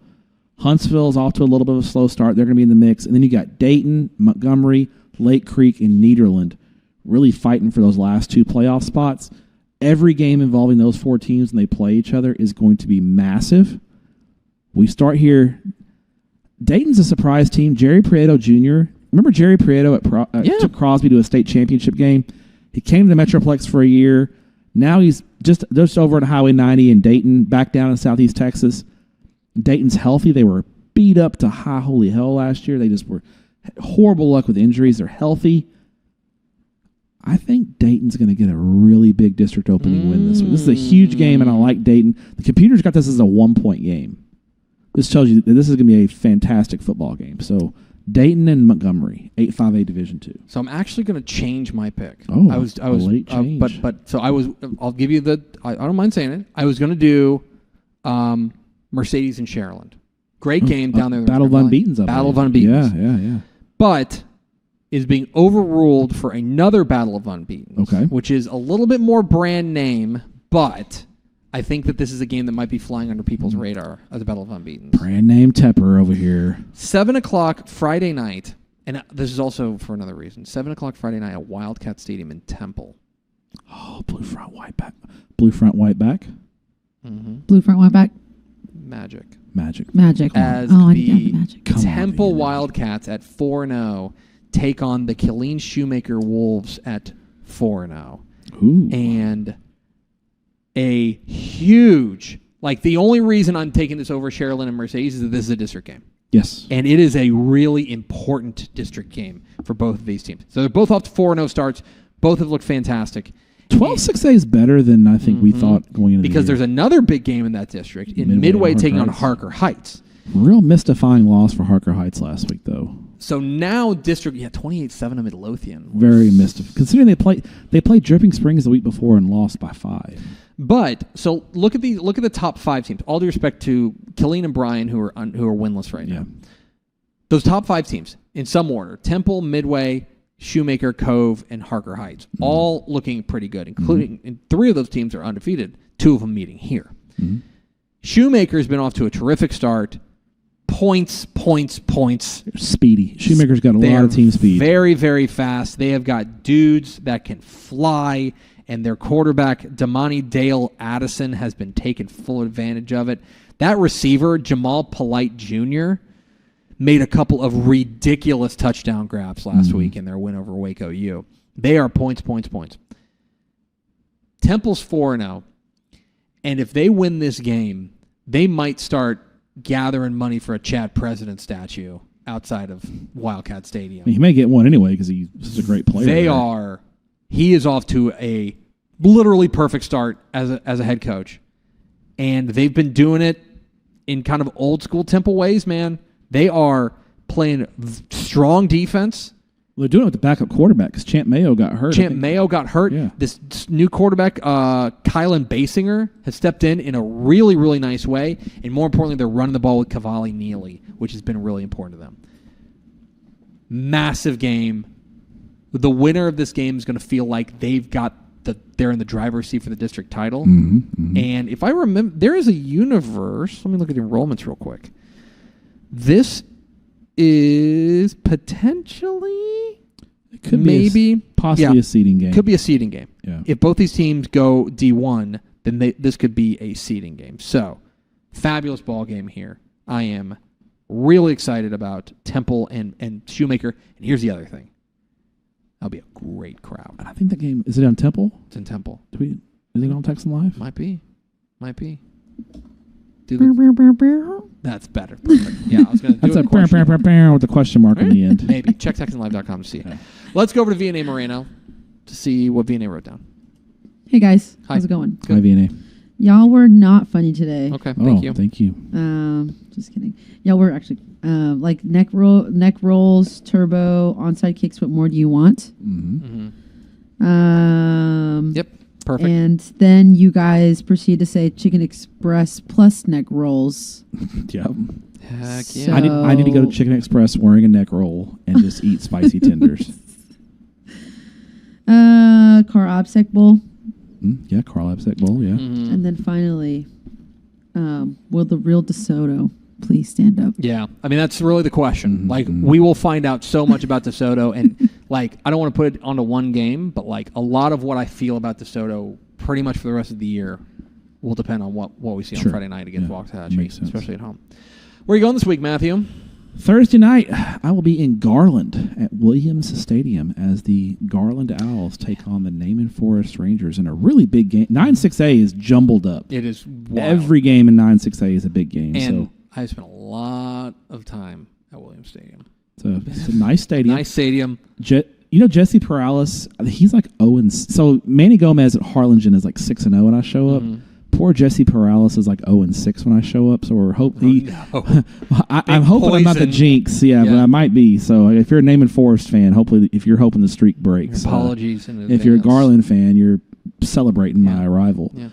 Huntsville is off to a little bit of a slow start. They're going to be in the mix. And then you got Dayton, Montgomery, Lake Creek, and Nederland really fighting for those last 2 playoff spots. Every game involving those 4 teams when they play each other is going to be massive. We start here. Dayton's a surprise team. Jerry Prieto Jr. Remember Jerry Prieto took Crosby to a state championship game? He came to the Metroplex for a year. Now he's just over at Highway 90 in Dayton, back down in Southeast Texas. Dayton's healthy. They were beat up to high holy hell last year. They just were horrible luck with injuries. They're healthy. I think Dayton's going to get a really big district opening win this week. This is a huge game, and I like Dayton. The computers got this as a 1-point game. This tells you that this is going to be a fantastic football game. So Dayton and Montgomery, 8-5A Division II. So I'm actually going to change my pick. Oh, I was late change. I'll give you I don't mind saying it. I was going to do Mercedes and Sharyland. Great game down there. Battle of Unbeatens. Battle of Unbeatens. Yeah. But is being overruled for another Battle of Unbeatens, which is a little bit more brand name, but I think that this is a game that might be flying under people's radar as a Battle of Unbeatens. Brand name Tepper over here. 7 o'clock Friday night, and this is also for another reason. 7 o'clock Friday night at Wildcat Stadium in Temple. Oh, blue front, white back. Blue front, white back. Blue front, white back. Magic. As the Temple Wildcats at 4-0 take on the Killeen Shoemaker Wolves at 4-0. And a huge, the only reason I'm taking this over Sharyland and Mercedes is that this is a district game. Yes. And it is a really important district game for both of these teams. So they're both off to 4-0 starts. Both have looked fantastic. 12-6A is better than I think we thought going into because the year. there's another big game in that district in Midway taking on Harker Heights. Real mystifying loss for Harker Heights last week, though. So now district, 28-7 of Midlothian. Very mystifying. Considering they played Dripping Springs the week before and lost by 5. But so look at the top 5 teams. All due respect to Killeen and Bryan, who are winless right now. Those top 5 teams in some order: Temple, Midway, Shoemaker, Cove, and Harker Heights, all looking pretty good. Including and 3 of those teams are undefeated. 2 of them meeting here. Shoemaker's been off to a terrific start. Points. Speedy. Shoemaker's got a lot of team speed. Very, very fast. They have got dudes that can fly, and their quarterback, Damani Dale Addison, has been taking full advantage of it. That receiver, Jamal Polite Jr., made a couple of ridiculous touchdown grabs last week in their win over Waco U. They are points. Temple's 4-0, and if they win this game, they might start gathering money for a Chad President statue outside of Wildcat Stadium. He may get one anyway because he's such a great player. He is off to a literally perfect start as a head coach. And they've been doing it in kind of old school Temple ways, man. They are playing strong defense. Well, they're doing it with the backup quarterback because Champ Mayo got hurt. Yeah. This new quarterback, Kylan Basinger, has stepped in a really, really nice way. And more importantly, they're running the ball with Cavalli Neely, which has been really important to them. Massive game. The winner of this game is going to feel like they're in the driver's seat for the district title. And if I remember, there is a universe. Let me look at the enrollments real quick. This is potentially possibly a seeding game. Could be a seeding game. Yeah. If both these teams go D1, then this could be a seeding game. So, fabulous ball game here. I am really excited about Temple and Shoemaker. And here's the other thing. That'll be a great crowd. I think the game is it on Temple? It's in Temple. Is it on Texan Live? Might be. That's better. Perfect. Yeah, I was going to do That's a with the question mark on the end. Maybe. Check TexanLive.com to see. Let's go over to VNA Moreno to see what VNA wrote down. Hey guys, Hi. how's it going? Hi, VNA. Y'all were not funny today. Okay, thank you. Thank you. Just kidding. Y'all were actually like neck rolls, turbo, onside kicks. What more do you want? Yep, perfect. And then you guys proceed to say Chicken Express plus neck rolls. Yep. Heck So- yeah. I need to go to Chicken Express wearing a neck roll and just eat spicy tenders. Car obstacle bowl. Yeah, Carl Absec Bowl, yeah. And then finally, will the real DeSoto please stand up? Yeah, I mean, that's really the question. Like, we will find out so much about DeSoto, and, like, I don't want to put it onto one game, but, like, a lot of what I feel about DeSoto pretty much for the rest of the year will depend on what we see on Friday night against Waxahachie, especially at home. Where are you going this week, Matthew? Thursday night, I will be in Garland at Williams Stadium as the Garland Owls take on the Naaman Forest Rangers in a really big game. 9-6A is jumbled up. It is wild. Every game in 9-6A is a big game. And so I spent a lot of time at Williams Stadium. it's a nice stadium. Nice stadium. Jesse Perales, he's like 0 so Manny Gomez at Harlingen is like 6-0 when I show up. Poor Jesse Perales is like 0-6 when I show up. So we're hoping. I'm hoping I'm not the jinx. Yeah, but I might be. So if you're a Naaman Forest fan, hopefully, if you're hoping the streak breaks, apologies. If you're a Garland fan, you're celebrating my arrival. Yeah.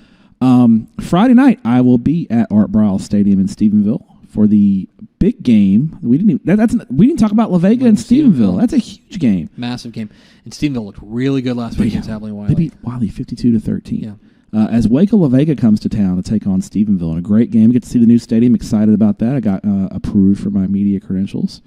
Friday night, I will be at Art Briles Stadium in Stephenville for the big game. We didn't talk about La Vega and Stephenville. That's a huge game, massive game. And Stephenville looked really good last week against Abilene Wiley. They beat Wiley 52-13. Yeah. As Waco La Vega comes to town to take on Stephenville in a great game. Get to see the new stadium. Excited about that. I got approved for my media credentials.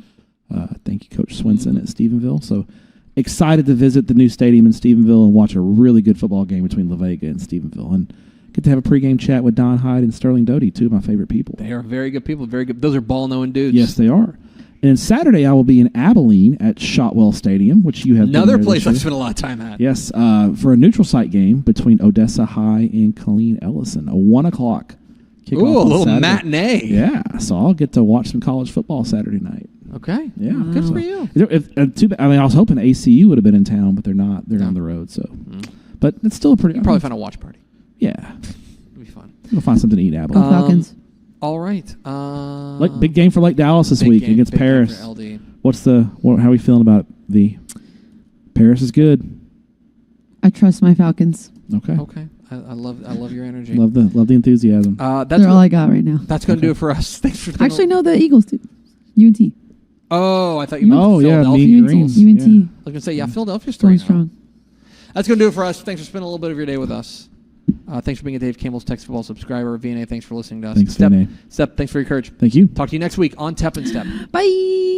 Thank you, Coach Swinson at Stephenville. So excited to visit the new stadium in Stephenville and watch a really good football game between La Vega and Stephenville. And get to have a pregame chat with Don Hyde and Sterling Doty, two of my favorite people. They are very good people. Very good. Those are ball-knowing dudes. Yes, they are. And Saturday, I will be in Abilene at Shotwell Stadium, which you have another place I've spent a lot of time at. Yes, for a neutral site game between Odessa High and Colleen Ellison, a 1:00 Kickoff Ooh, a on little Saturday. matinee. Yeah, so I'll get to watch some college football Saturday night. Okay. Yeah, Good for you. I was hoping ACU would have been in town, but they're not. They're down the road. So, but it's still a pretty. You can probably find a watch party. Yeah, It'll be fun. we'll find something to eat. Apple. Go Falcons. All right. Like big game for Lake Dallas this week against Paris. For LD. How are we feeling about the Paris is good. I trust my Falcons. Okay. Okay. I love your energy. Love the enthusiasm. That's They're all I got right now. That's going to do it for us. Thanks for Actually, no, the Eagles too. UNT. Oh, I thought you meant Oh, yeah, Philadelphia Mean Eagles. Green. UNT. Yeah. I was going to say, Philadelphia's 3 Going now. strong. That's going to do it for us. Thanks for spending a little bit of your day with us. Thanks for being a Dave Campbell's Text Football subscriber. VNA, thanks for listening to us. Thanks, Stepp, VNA. Stepp, thanks for your courage. Thank you. Talk to you next week on Tep and Step. Bye.